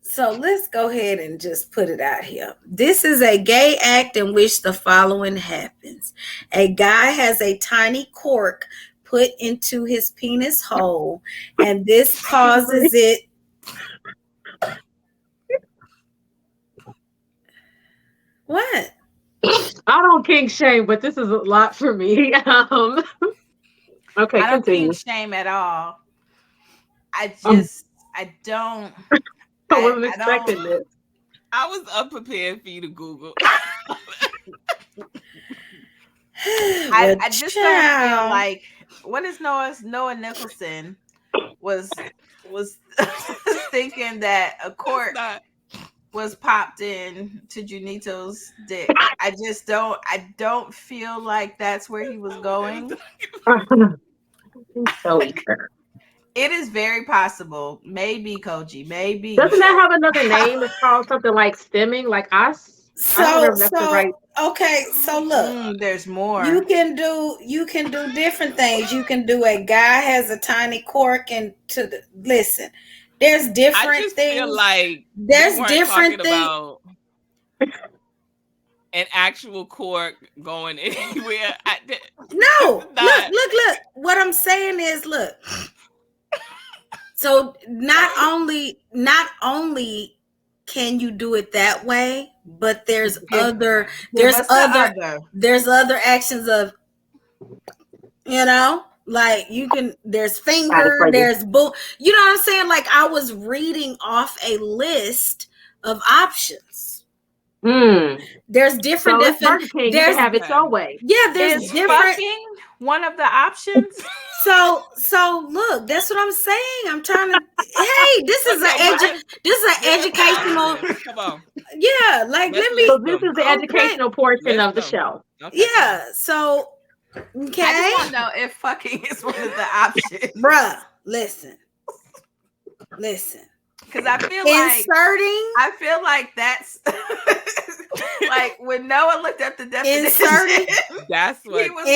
So let's go ahead and just put it out here. This is a gay act in which the following happens. A guy has a tiny cork put into his penis hole, and this causes it. What? I don't kink shame, but this is a lot for me. Okay, I don't continue. kink shame at all. I don't. I wasn't expecting this. I was unprepared for you to Google. I just don't feel like what is Noah Nicholson was thinking that a cork was popped in to Junito's dick. I don't feel like that's where he was going. So it is very possible. Maybe Kogi. Maybe. Doesn't that have another name? It's called something like stimming, like us. Okay, so look, there's more. You can do different things. You can do a guy has a tiny cork listen. There's different I just things. Feel like there's different things. About an actual cork going anywhere. No, look. What I'm saying is, look. So not only can you do it that way, but there's other actions of, like you can, there's finger, there's bull, you know what I'm saying? Like I was reading off a list of options. There's different. You can have it your way. Yeah, there's different. One of the options. So look, that's what I'm saying. I'm trying to. Hey, this is an educational. Come on. Yeah, like let me. So this is the educational portion of the show. Okay. Yeah. So okay. I just want to know if fucking is one of the options, bruh. Listen. Because I feel like that's like when Noah looked at the definition. That's what he was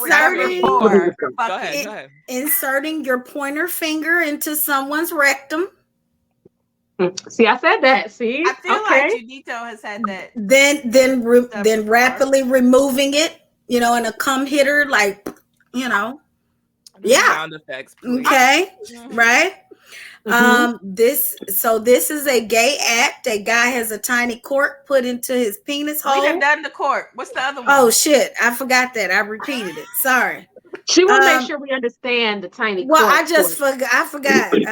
going with. Go ahead. Inserting your pointer finger into someone's rectum. See, I said that. See, I feel like Junito has had that. Then rapidly removing it, in a cum hitter, like, yeah. Sound effects, please. Okay, right. This is a gay act. A guy has a tiny cork put into his penis hole. We have done the cork. What's the other one? Oh shit, I forgot that. I repeated it. Sorry. She will make sure we understand the tiny cork. Well, I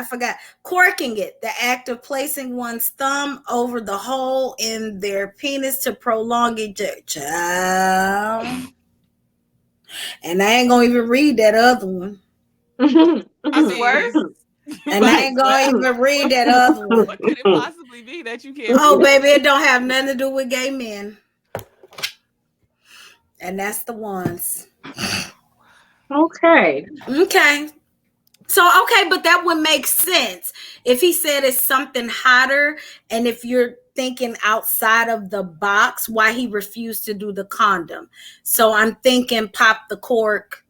forgot. Corking it, the act of placing one's thumb over the hole in their penis to prolong ejection. And I ain't gonna even read that other one. Worse. And I ain't gonna even read that other one. What could it possibly be that you can't? Oh, baby, it don't have nothing to do with gay men. And that's the ones. Okay. So, but that would make sense if he said it's something hotter, and if you're thinking outside of the box, why he refused to do the condom. So I'm thinking pop the cork.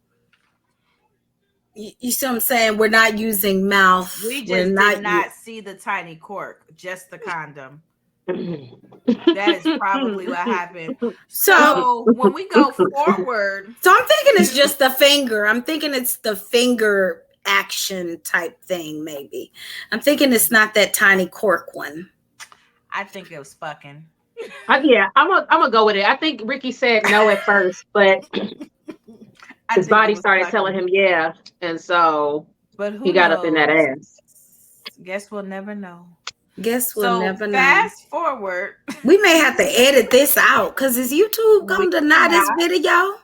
You see what I'm saying? We're not using mouth. We just did not see the tiny cork, just the condom. That is probably what happened. So when we go forward. So I'm thinking it's just the finger. I'm thinking it's the finger action type thing, maybe. I'm thinking it's not that tiny cork one. I think it was fucking. I'm gonna go with it. I think Ricky said no at first, but his body started telling him yeah, and so he got up in that ass. Guess we'll never know. Guess we'll never know. Fast forward. We may have to edit this out because is YouTube going to deny this video?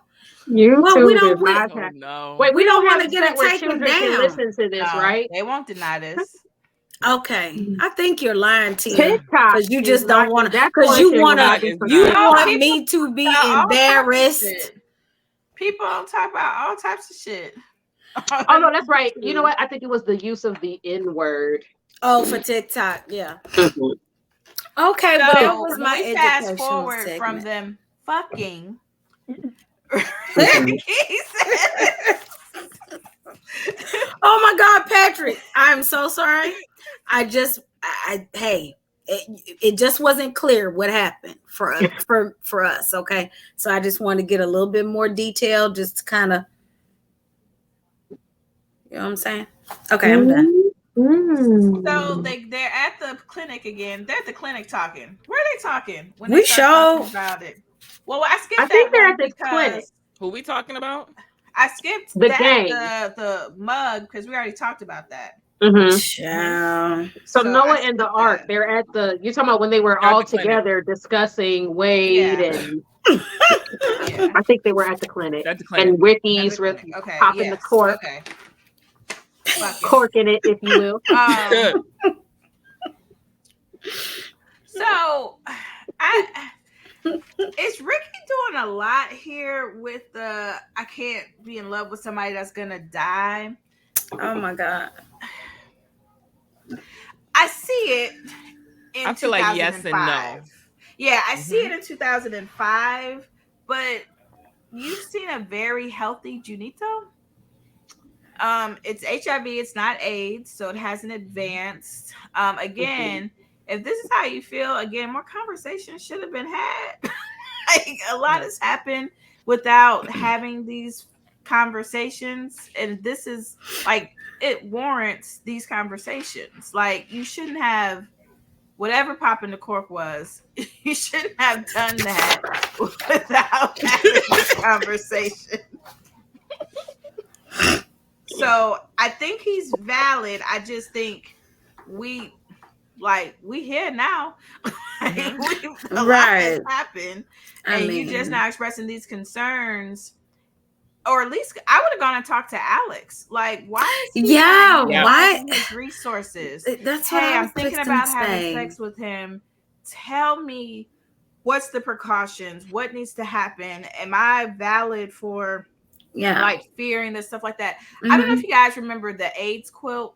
YouTube we don't. Wait, we don't want have to get it taken down. Can listen to this, right? They won't deny this. Okay, I think you're lying, Tia, TikTok because you just don't want to. Because you want me to be embarrassed. People don't talk about all types of shit. Oh no, that's right. You know what? I think it was the use of the N-word. Oh, for TikTok, yeah. Mm-hmm. Okay, so but that was my fast forward from them fucking. Oh my God, Patrick! I'm so sorry. Hey, it just wasn't clear what happened for us. Okay, so I just want to get a little bit more detail, just to kind of, you know what I'm saying? Okay, I'm done. So they're at the clinic again. They're at the clinic talking. Where are they talking? When we talking about it. Well, I think they're at the clinic. Who we talking about? I skipped the mug because we already talked about that. Mm-hmm. So Noah and the Ark, they're at the. You're talking about when they were all together discussing Wade and. Yeah. I think they were at the clinic. And Ricky's popping the cork. Okay. Corking it, if you will. So, is Ricky doing a lot here with the I can't be in love with somebody that's gonna die? Oh my God. I see it in I feel like yes and no. Yeah, I see it in 2005, but you've seen a very healthy Junito. It's HIV, it's not AIDS, so it hasn't advanced. Again, if this is how you feel, again, more conversations should have been had. Like, a lot has happened without having these conversations, and this is like, it warrants these conversations. Like, you shouldn't have whatever popping the cork was, you shouldn't have done that without having this conversation. So I think he's valid. I just think we here now. A lot has happened, and you just now expressing these concerns. Or at least I would have gone and talked to Alex. Like, why is he why his resources? That's what I'm thinking about having sex with him. Tell me, what's the precautions? What needs to happen? Am I valid for like fearing this stuff like that? I don't know if you guys remember the AIDS quilt.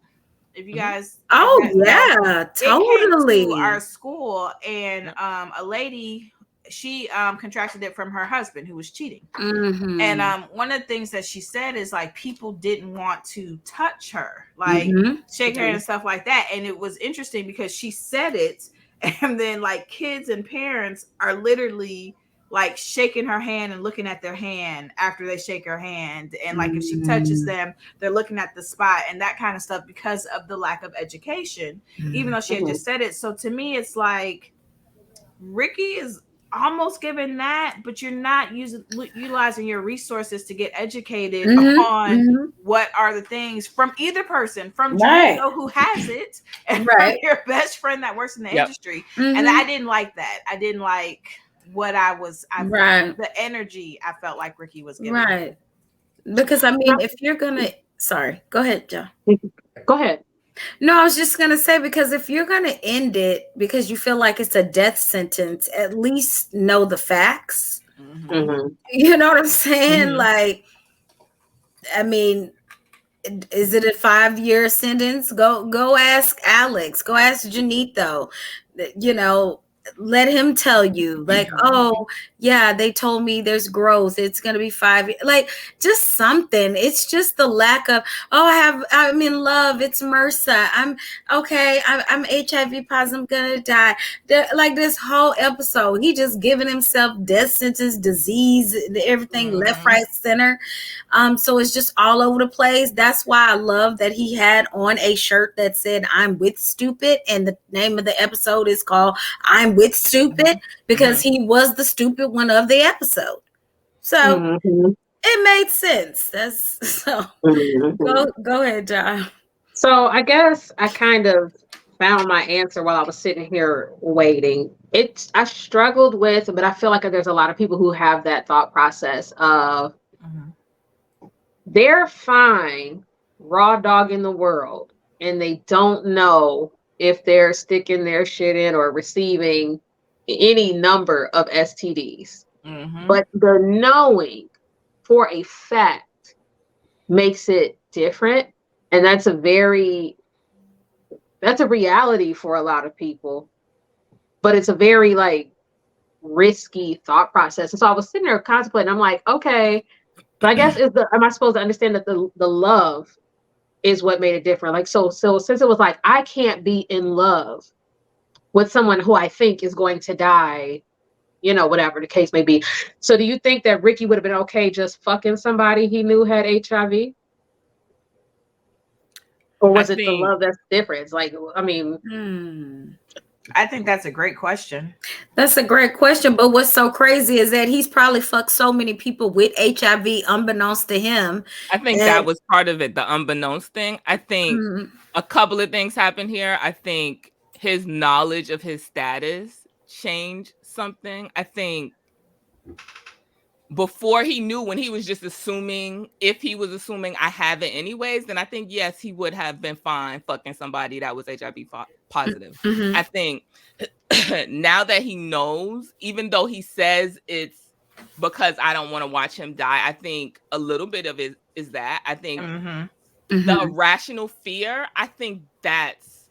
If you guys totally. It came to our school, and a lady, she contracted it from her husband who was cheating. And one of the things that she said is like people didn't want to touch her, like shake her and stuff like that. And it was interesting because she said it, and then like kids and parents are literally like shaking her hand and looking at their hand after they shake her hand, and like if she touches them, they're looking at the spot and that kind of stuff because of the lack of education, even though she had just said it. So to me, it's like Ricky is almost giving that, but you're not utilizing your resources to get educated on what are the things from either person, from Janito who has it, and from your best friend that works in the industry. And I didn't like that. I didn't like what the energy I felt like Ricky was giving. Because I mean, if you're gonna go ahead, Joe. Go ahead. No, I was just going to say, because if you're going to end it because you feel like it's a death sentence, at least know the facts. You know what I'm saying? Like, I mean, is it a 5-year sentence? Go ask Alex. Go ask Janito. You know, let him tell you, like, oh yeah, they told me there's growth, it's gonna be 5 years, like just something. It's just the lack of, I'm in love, it's MRSA, I'm HIV positive, I'm gonna die. Like this whole episode, he just giving himself death sentence, disease, everything, left, right, center. So it's just all over the place. That's why I love that he had on a shirt that said I'm with stupid, and the name of the episode is called I'm with stupid, because he was the stupid one of the episode. So it made sense. That's so go ahead, John. So I guess I kind of found my answer while I was sitting here waiting. I struggled with, but I feel like there's a lot of people who have that thought process of they're fine raw dog in the world and they don't know if they're sticking their shit in or receiving any number of STDs. But the knowing for a fact makes it different. And that's a reality for a lot of people. But it's a very like risky thought process. And so I was sitting there contemplating, I'm like, okay, but I guess am I supposed to understand that the love is what made it different? Like, so since it was like, I can't be in love with someone who I think is going to die, whatever the case may be. So do you think that Ricky would have been okay just fucking somebody he knew had HIV? Or was it the love that's different? It's like, I mean, I think that's a great question. That's a great question. But what's so crazy is that he's probably fucked so many people with HIV unbeknownst to him. I think that was part of it, the unbeknownst thing. I think a couple of things happened here. I think his knowledge of his status changed something. I think before he knew, when he was just assuming, if he was assuming I have it anyways, then I think, yes, he would have been fine fucking somebody that was HIV positive. I think now that he knows, even though he says it's because I don't want to watch him die, I think a little bit of it is that. I think the irrational fear, I think that's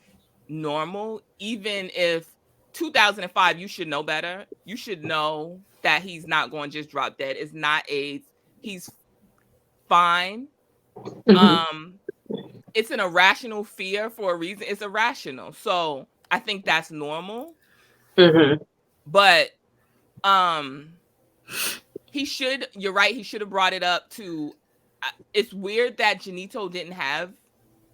normal. Even if 2005, you should know better. You should know that he's not going to just drop dead. It's not AIDS. He's fine. It's an irrational fear for a reason. It's irrational. So I think that's normal. But you're right, he should have brought it up to, it's weird that Janito didn't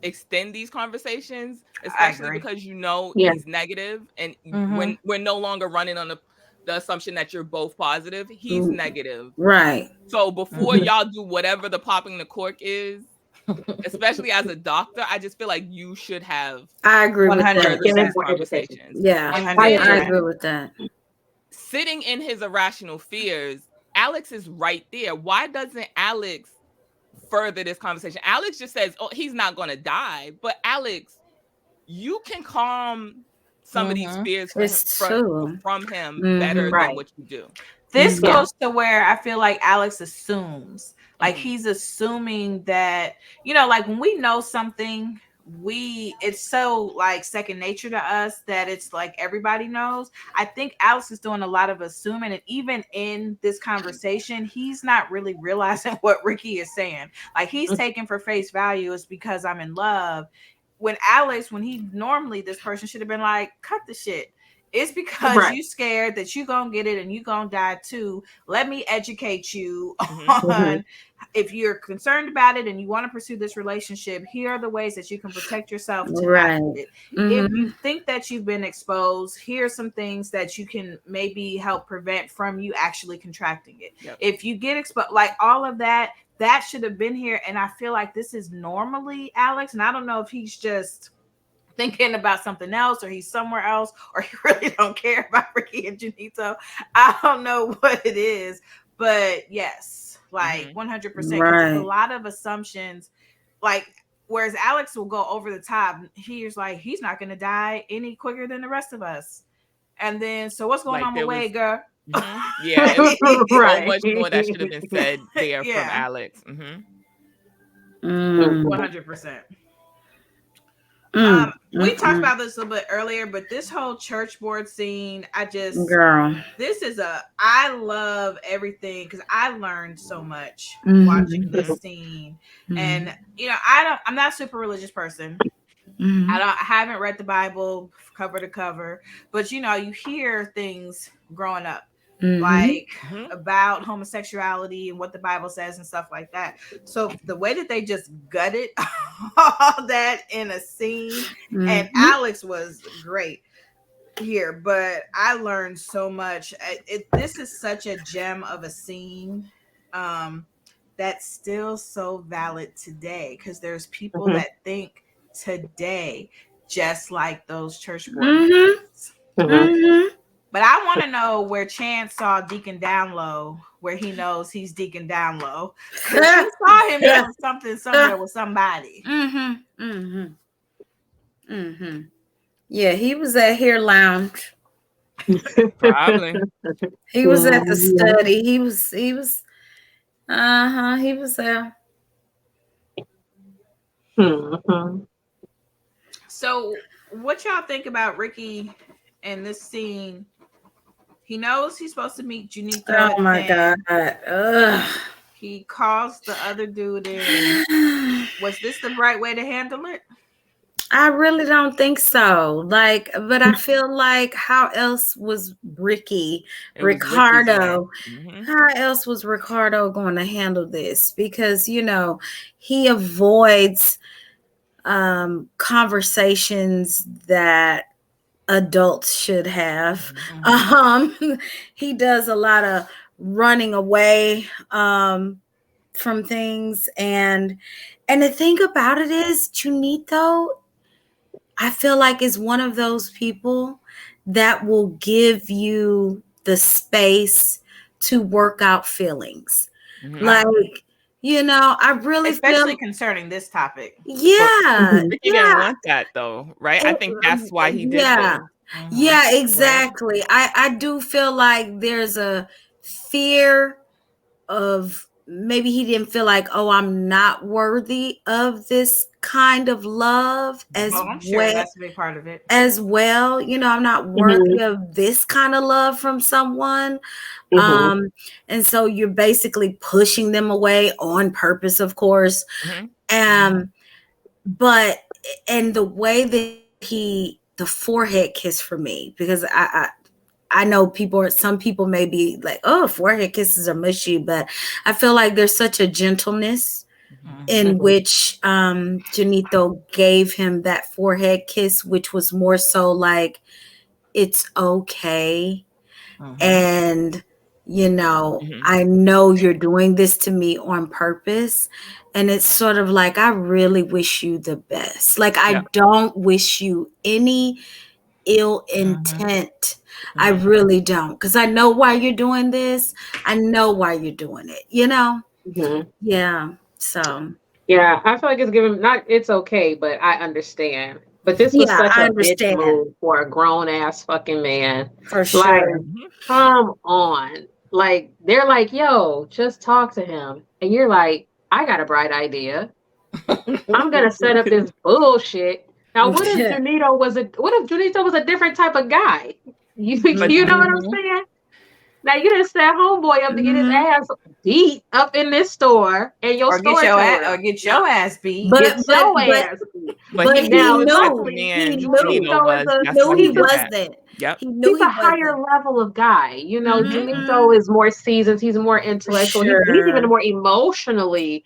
extend these conversations, especially because he's negative, and when we're no longer running on the assumption that you're both positive, he's negative, right? So before y'all do whatever the popping the cork is, especially as a doctor, I just feel like you should have. I agree with that. Conversations. Yeah, I agree with that. Sitting in his irrational fears, Alex is right there. Why doesn't Alex further this conversation? Alex just says, "Oh, he's not going to die." But Alex, you can calm some of these fears from him better than what you do. This goes to where I feel like Alex assumes, like he's assuming that, like when we know something, it's so like second nature to us that it's like everybody knows. I think Alex is doing a lot of assuming, and even in this conversation, he's not really realizing what Ricky is saying. Like he's taking for face value is because I'm in love. When normally this person should have been like, cut the shit. It's because you scared that you gonna get it and you gonna die too. Let me educate you on if you're concerned about it and you want to pursue this relationship, here are the ways that you can protect yourself to not get it. If you think that you've been exposed, here are some things that you can maybe help prevent from you actually contracting it. If you get exposed, like all of that should have been here. And I feel like this is normally Alex, and I don't know if he's just thinking about something else or he's somewhere else or he really don't care about Ricky and Janito. I don't know what it is, but yes, like 100%. There's a lot of assumptions, like whereas Alex will go over the top. He's like, he's not going to die any quicker than the rest of us. And then, so what's going on my way, girl? Yeah, so much more that should have been said there from Alex. 100%. We talked about this a little bit earlier, but this whole church board scene, I love everything because I learned so much watching this scene. And I'm not a super religious person. I haven't read the Bible cover to cover, but you hear things growing up. Like about homosexuality and what the Bible says and stuff like that. So the way that they just gutted all that in a scene, and Alex was great here, but I learned so much. This is such a gem of a scene that's still so valid today, because there's people that think today, just like those church board members. But I want to know where Chance saw Deacon down low, where he knows he's Deacon down low. Because he saw him doing something somewhere with somebody. Yeah, he was at Hair Lounge. Probably. He was at the study. He was he was there. So what y'all think about Ricky in this scene? He knows he's supposed to meet Junito. Oh my God. Ugh. He calls the other dude in. Was this the right way to handle it? I really don't think so. But I feel like how else was Ricardo? How else was Ricardo going to handle this? Because, he avoids conversations that adults should have. He does a lot of running away from things, and the thing about it is Junito, I feel like, is one of those people that will give you the space to work out feelings. I really especially concerning this topic. Yeah. He didn't want that though, right? I think that's why he did this. Yeah, exactly. Right? I do feel like there's a fear of maybe he didn't feel like, oh, I'm not worthy of this kind of love I'm sure that's a big part of it as well. I'm not worthy of this kind of love from someone. And so you're basically pushing them away on purpose, of course. But the way that the forehead kiss for me, because I know some people may be like, oh, forehead kisses are mushy, but I feel like there's such a gentleness in which Junito gave him that forehead kiss, which was more so like, it's okay. And, I know you're doing this to me on purpose. And it's sort of like, I really wish you the best. Like, I don't wish you any ill intent. I really don't, because I know why you're doing this. I know why you're doing it, Yeah. So yeah, I feel like it's given it's okay, but I understand. But this was such a bitch move for a grown ass fucking man. For sure. Come on. They're like, yo, just talk to him. And you're like, I got a bright idea. I'm gonna set up this bullshit. Now, what if Junito was a different type of guy? You know what I'm saying? Now you didn't set homeboy up to get his ass beat up in this store, and your store get your ass beat. But he wasn't. Yep. He's a higher level of guy. Junito is more seasoned. He's more intellectual. He's even more emotionally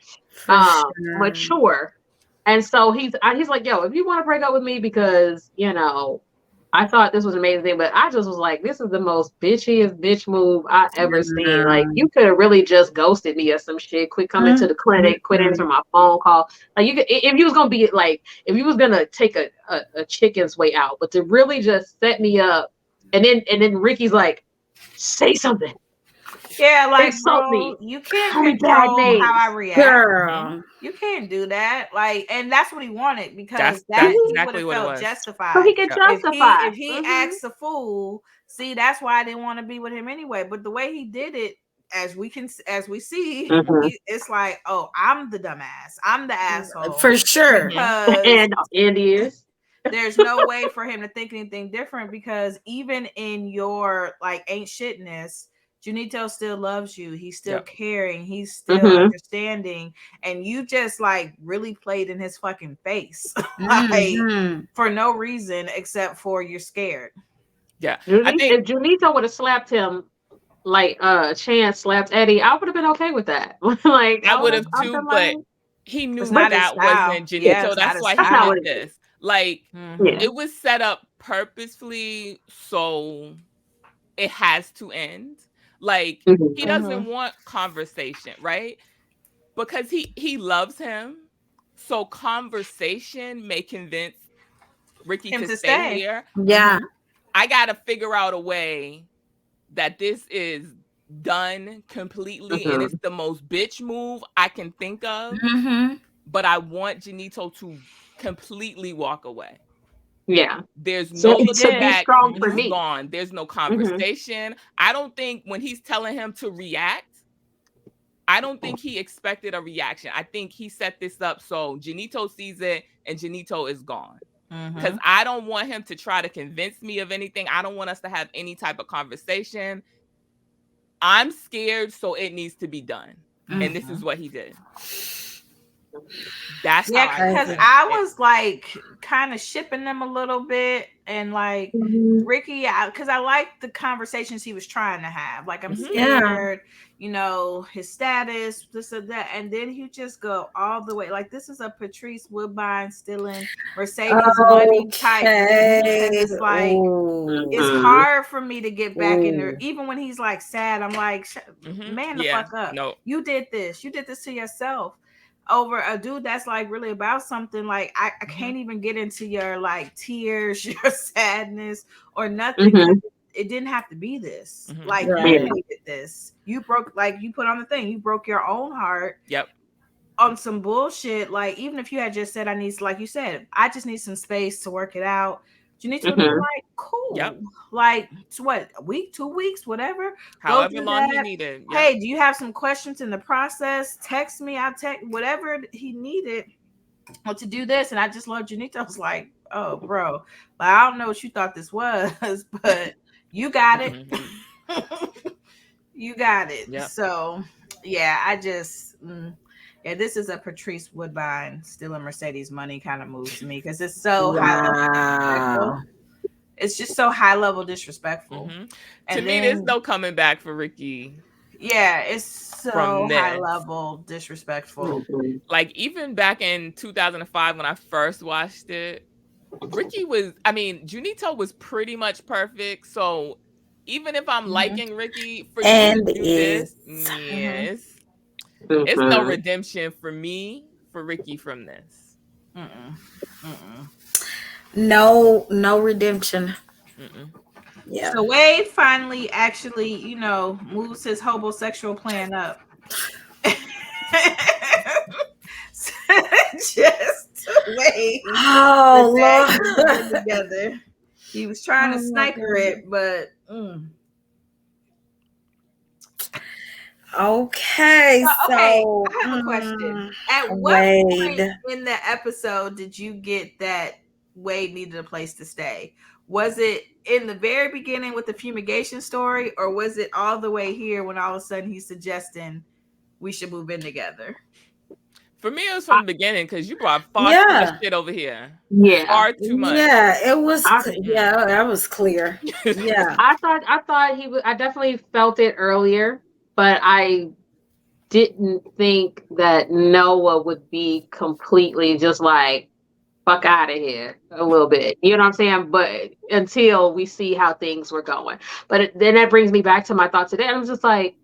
mature. And so he's like, yo, if you want to break up with me because, I thought this was amazing, but I just was like, this is the most bitchiest bitch move I ever seen. Like, you could have really just ghosted me or some shit. Quit coming to the clinic, quit answering my phone call. Like, you could, if you was gonna be like, if you was gonna take a chicken's way out, but to really just set me up, and then Ricky's like, say something. Yeah, like, bro, you can't control how I react. Girl. You can't do that. Like, and that's what he wanted, because that's he exactly would have what felt justified. So he could justify. If he acts a fool, see, that's why I didn't want to be with him anyway. But the way he did it, as we see, it's like, oh, I'm the dumbass. I'm the asshole. For sure. And he is. There's no way for him to think anything different, because even in your ain't shitness, Junito still loves you. He's still caring. He's still understanding. And you just really played in his fucking face for no reason except for you're scared. Yeah. If Junito would have slapped him like Chance slapped Eddie, I would have been okay with that. I would have too, but he knew that wasn't Junito. Yeah, that's why he did this. It was set up purposefully so it has to end. He doesn't want conversation, right? Because he loves him So conversation may convince Ricky Him to to stay stay. here. Yeah. I gotta figure out a way that this is done completely, and it's the most bitch move I can think of. But I want Janito to completely walk away. Yeah. There's So no it looking should be back. strong for He's me. gone. There's no conversation. I don't think when he's telling him to react, I don't think he expected a reaction. I think he set this up so Janito sees it and Janito is gone. Because I don't want him to try to convince me of anything. I don't want us to have any type of conversation. I'm scared, so it needs to be done. And this is what he did. That's how because I was like kind of shipping them a little bit, and like Ricky, because I liked the conversations he was trying to have. Like, I'm scared, you know, his status, this or that, and then he just go all the way. Like, this is a Patrice Woodbine stealing Mercedes money type, and it's like it's hard for me to get back in there. Even when he's like sad, I'm like, man, the fuck up. No. You did this to yourself. Over a dude that's like really about something. Like, I can't even get into your like tears, your sadness, or nothing. It didn't have to be this. Like, you hated this. You broke, like you put on the thing, you broke your own heart. Yep. On some bullshit. Like, even if you had just said, I need, like you said, I just need some space to work it out. You need to be like, cool. Yep. Like, what, a week, 2 weeks, whatever. However long he needed. Yep. Hey, do you have some questions in the process? Text me. I'll text whatever he needed to do this. And I just love Janito. I was like, oh, bro, like, I don't know what you thought this was, but you got it. You got it. Yep. So, yeah, I just... yeah, this is a Patrice Woodbine stealing Mercedes money kind of move to me, because it's so high level. It's just so high level disrespectful. To me, there's no coming back for Ricky. Yeah, it's so high level disrespectful. Like, even back in 2005 when I first watched it, Ricky was, I mean, Junito was pretty much perfect. So even if I'm liking Ricky, for you to do this, yes. It's no redemption for me, for Ricky, from this. No redemption. Yeah. So Wade finally actually, you know, moves his homosexual plan up. Just Wade. Oh, Lord. Together. He was trying to sniper it, but okay, so I have a question. At what point in the episode did you get that Wade needed a place to stay? Was it in the very beginning with the fumigation story, or was it all the way here when all of a sudden he's suggesting we should move in together? For me, it was from the beginning, because you brought far too much shit over here. Yeah, far too much. Yeah, it was. That was clear. Yeah, I thought he was. I definitely felt it earlier, but I didn't think that Noah would be completely just like, fuck out of here a little bit. You know what I'm saying? But until we see how things were going. But then that brings me back to my thoughts today. I'm just like,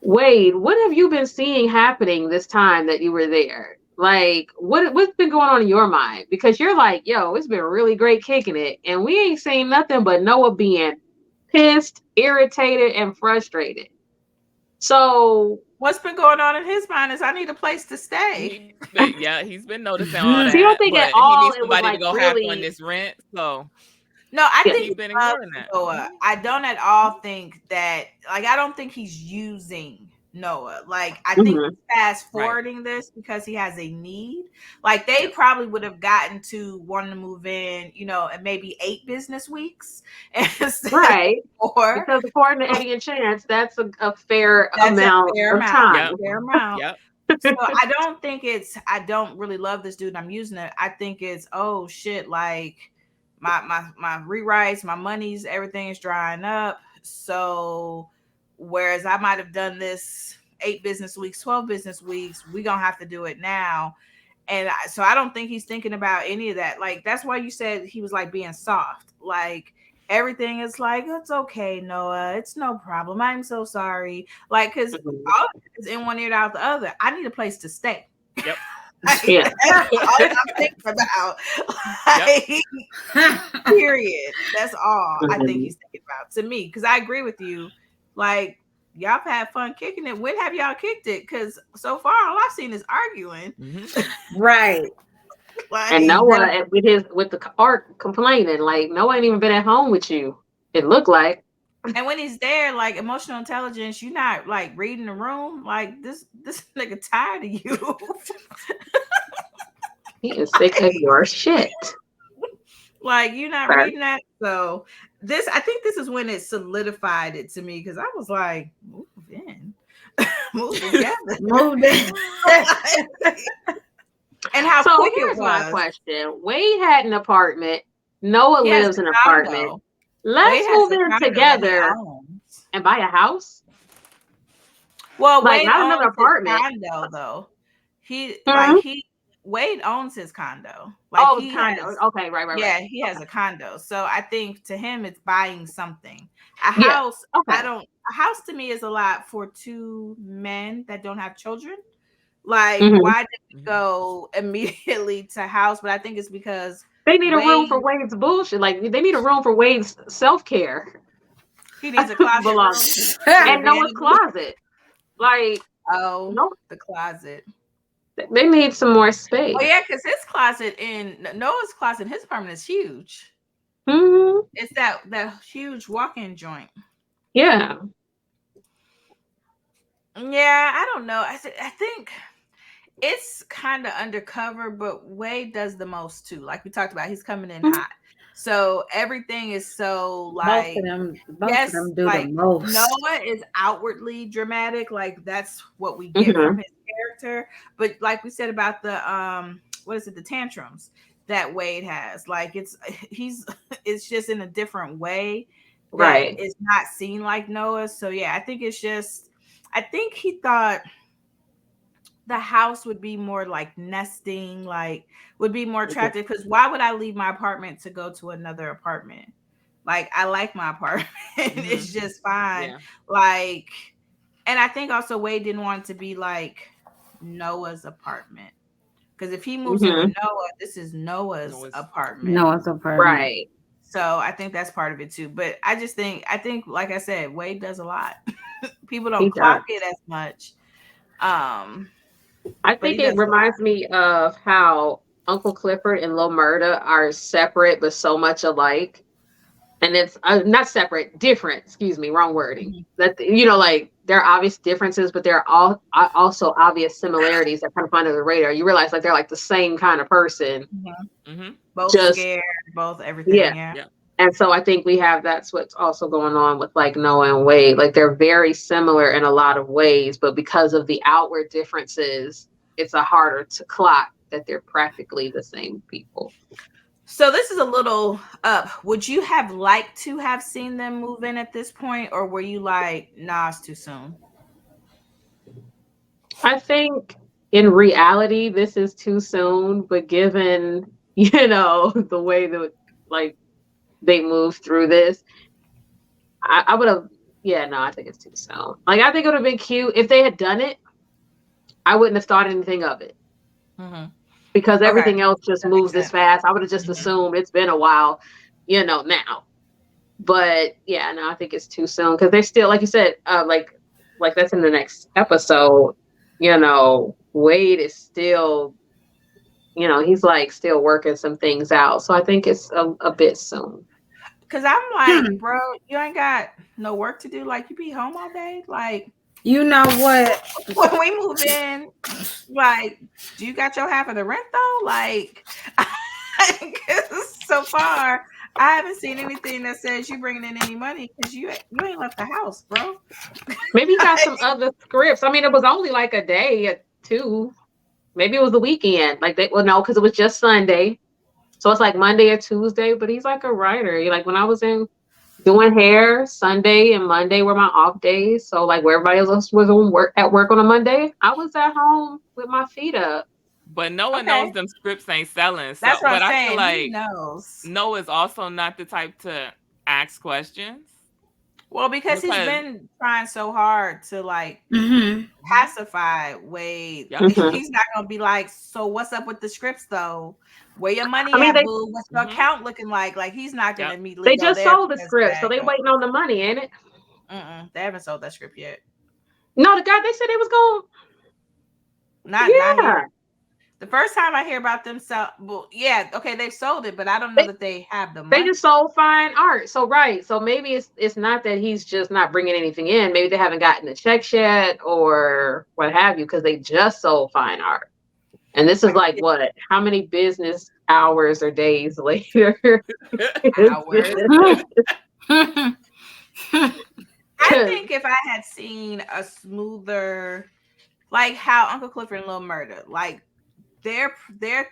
Wade, what have you been seeing happening this time that you were there? Like, what's been going on in your mind? Because you're like, yo, it's been really great kicking it. And we ain't seen nothing but Noah being pissed, irritated, and frustrated. So what's been going on in his mind is I need a place to stay. He's been noticing all that. So you don't think at all he needs somebody it was like to go really... half on this rent. So no, I think he's been ignoring that. Noah. I don't at all think that. Like, I don't think he's using Noah. Like, I think he's fast forwarding this because he has a need. Like, they probably would have gotten to wanting to move in, you know, in maybe 8 business weeks. Right. Because according to Eddie and Chance, that's a fair amount of time. Fair amount. Yep. So I don't really love this dude. I'm using it. I think it's, oh shit, like my rewrites, my monies, everything is drying up. So whereas I might have done this 8 business weeks, 12 business weeks, we gonna have to do it now. And so I don't think he's thinking about any of that. Like, that's why you said he was like being soft. Like, everything is like, it's okay, Noah. It's no problem. I'm so sorry. Like, because all of it is in one ear out the other. I need a place to stay. Yep. Yeah. That's all I'm thinking about. Like, period. That's all I think he's thinking about to me. Because I agree with you. Like, y'all have had fun kicking it. When have y'all kicked it? Because so far, all I've seen is arguing. Right. Like, and Noah with the art complaining, like Noah ain't even been at home with you. It looked like. And when he's there, like emotional intelligence, you're not like reading the room. Like this nigga tired of you. He is sick of your shit. Like you're not reading that. So I think this is when it solidified it to me because I was like, move in. Move together. Move in. And how so quick here's it was. my question. Wade had an apartment. Noah lives in an apartment. Let's move in together and buy a house. Well, like Wade not another apartment. Condo though. Wade owns his condo. Like condo. Okay, right. Yeah, he has a condo. So I think to him it's buying something. A house, a house to me is a lot for two men that don't have children. Like, why did we go immediately to house? But I think it's because they need a room for Wade's bullshit. Like they need a room for Wade's self-care. He needs a closet and Noah's closet. Like the closet. They need some more space. Oh yeah, because his closet in Noah's closet, his apartment is huge. It's that huge walk-in joint. Yeah. Yeah, I don't know. I think it's kind of undercover, but Wade does the most too. Like we talked about, he's coming in hot. So everything is so like both of them do the most. Noah is outwardly dramatic, like that's what we get from his character. But like we said about the the tantrums that Wade has, like it's just in a different way. Right. It's not seen like Noah. So yeah, I think he thought the house would be more like nesting, like would be more attractive. Because why would I leave my apartment to go to another apartment? Like I like my apartment. It's just fine. Yeah. Like, and I think also Wade didn't want it to be like Noah's apartment. Because if he moves in with Noah, this is Noah's apartment. Noah's apartment. Right. So I think that's part of it too. But I think, like I said, Wade does a lot. People don't clock it as much. I think it reminds me of how Uncle Clifford and Lil Murda are separate but so much alike. And it's not separate, different. Excuse me, wrong wording. That like there are obvious differences, but there are also obvious similarities that kind of fly under the radar. You realize like they're like the same kind of person, both scared, both everything. Yeah. And so I think that's what's also going on with like Noah and Wade. Like they're very similar in a lot of ways, but because of the outward differences, it's harder to clock that they're practically the same people. So this is a little up. Would you have liked to have seen them move in at this point, or were you like, nah, it's too soon? I think in reality, this is too soon, but given, the way that like they moved through this, I would have, I think it's too soon. Like, I think it would have been cute if they had done it. I wouldn't have thought anything of it. Because everything else just moves this fast. I would have just assumed it's been a while, now. But I think it's too soon because they're still, like you said, like that's in the next episode. Wade is still, he's like still working some things out. So I think it's a bit soon. Because I'm like, bro, you ain't got no work to do. Like, you be home all day. Like, you know what? When we move in, like, do you got your half of the rent though? Like, so far, I haven't seen anything that says you bringing in any money because you ain't left the house, bro. Maybe you got some other scripts. I mean, it was only like a day or two. Maybe it was the weekend. Like no, because it was just Sunday. So it's like Monday or Tuesday. But he's like a writer. Like when I was doing hair, Sunday and Monday were my off days. So like where everybody else was at work on a Monday, I was at home with my feet up. But no one knows them scripts ain't selling. So, that's what I'm saying. I feel like he knows. Noah's also not the type to ask questions. Well, because he's been trying so hard to like pacify Wade. He's not gonna be like, so what's up with the scripts though? Where your money at, boo? What's your account looking like? Like he's not gonna immediately. They just sold the script, so they waiting on the money, ain't it? They haven't sold that script yet. No, the guy they said they was going. Not here. The first time I hear about them sell, well, yeah, okay, they've sold it, but I don't know that they have the money. They just sold fine art. So so maybe it's not that he's just not bringing anything in. Maybe they haven't gotten the checks yet or what have you, because they just sold fine art. And this is like what? How many business hours or days later? Hours. I think if I had seen a smoother, like how Uncle Clifford and Lil Murda, like their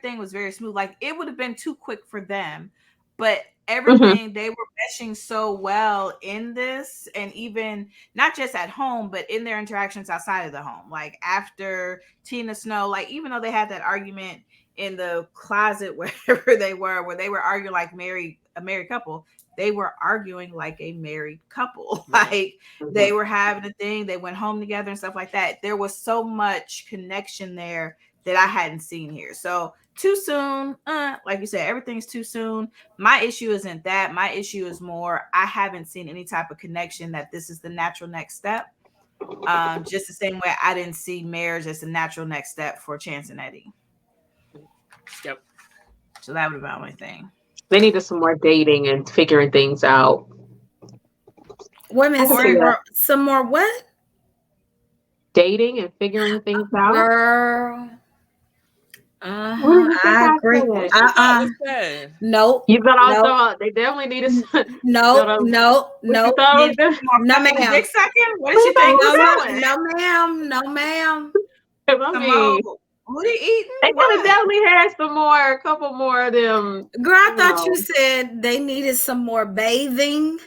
thing was very smooth. Like it would have been too quick for them, but everything they were meshing so well in this, and even not just at home, but in their interactions outside of the home. Like after Tina Snow, like even though they had that argument in the closet wherever they were, where they were arguing like a married couple, they were arguing like a married couple. Like they were having a thing, they went home together and stuff like that. There was so much connection there that I hadn't seen here. So too soon, like you said, everything's too soon. My issue isn't that. My issue is more, I haven't seen any type of connection that this is the natural next step. Just the same way I didn't see marriage as the natural next step for Chance and Eddie. Yep. So that would be my only thing. They needed some more dating and figuring things out. Wait a minute, some more what? Dating and figuring things out. Girl. I agree. Nope. You got all they definitely needed some. No, ma'am. What did you think? No, ma'am. Who they eating? They could have definitely had a couple more of them. Girl, I thought you said they needed some more bathing.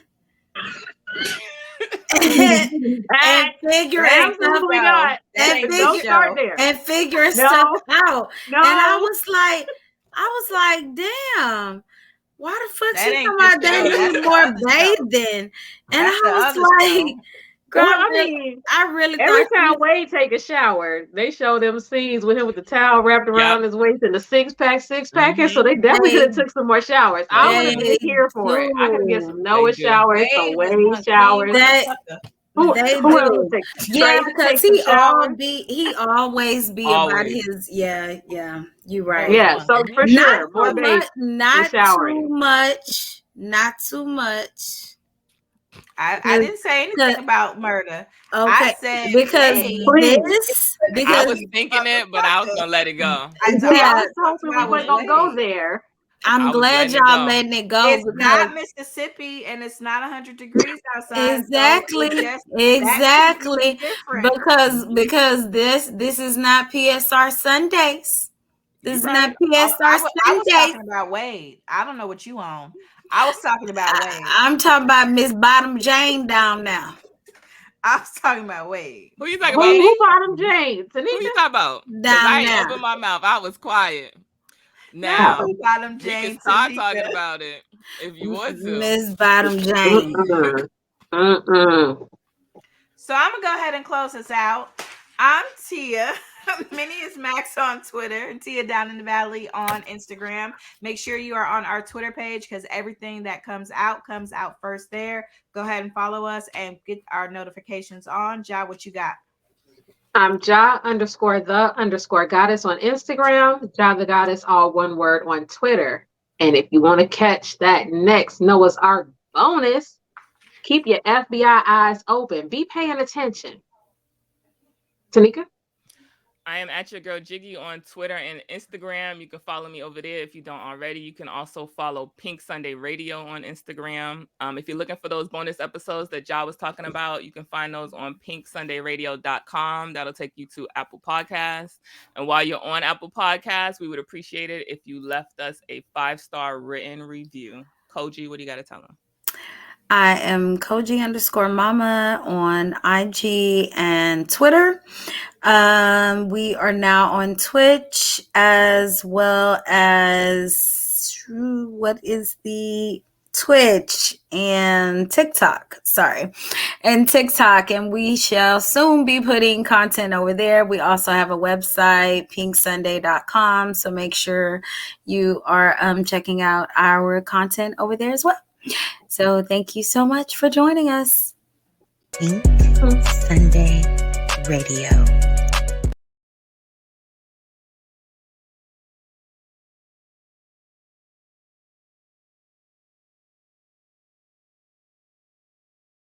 and figuring stuff out. And figuring stuff out. And I was like, damn, why the fuck she talking about they need more bathing? And I was like, girl, I really every time Wade take a shower, they show them scenes with him with the towel wrapped around his waist and the six pack. So they definitely could have took some more showers. I would have been here for it. I could get some Noah showers, some Wade showers. Because he always be about his you're right. Yeah, so for sure, more bathing, not too much. I didn't say anything about murder. Okay, I said because I was thinking it, but I was gonna let it go. I was hoping we weren't gonna go there. I'm glad y'all letting it go. It's not Mississippi and it's not 100 degrees outside. Exactly. Because this is not PSR Sundays. This is not PSR Sundays. I was talking about Wade. I don't know what you on. I was talking about Wade. I'm talking about Miss Bottom Jane down now. I was talking about Wade. Who you talking about? Who Bottom Jane? Who you talking about? Down I ain't opened my mouth. I was quiet. Now, Bottom Jane. You can start talking about it if you want to. Miss Bottom Jane. So I'm gonna go ahead and close this out. I'm Tia. Minnie is Max on Twitter and Tia Down in the Valley on Instagram. Make sure you are on our Twitter page because everything that comes out first there. Go ahead and follow us and get our notifications on. Ja, what you got? I'm Ja_the_goddess on Instagram. Ja the Goddess, all one word, on Twitter. And if you want to catch that next Noah's Ark bonus, keep your FBI eyes open. Be paying attention. Tanika? I am at your girl Jiggy on Twitter and Instagram. You can follow me over there if you don't already. You can also follow Pink Sunday Radio on Instagram. If you're looking for those bonus episodes that Ja was talking about, you can find those on pinksundayradio.com. That'll take you to Apple Podcasts. And while you're on Apple Podcasts, we would appreciate it if you left us a 5-star written review. Kogi, what do you got to tell them? I am Kogi_Mama on IG and Twitter. We are now on Twitch as well as what is the Twitch and TikTok. And we shall soon be putting content over there. We also have a website, pinksunday.com. So make sure you are checking out our content over there as well. So thank you so much for joining us. Pink Sunday Radio.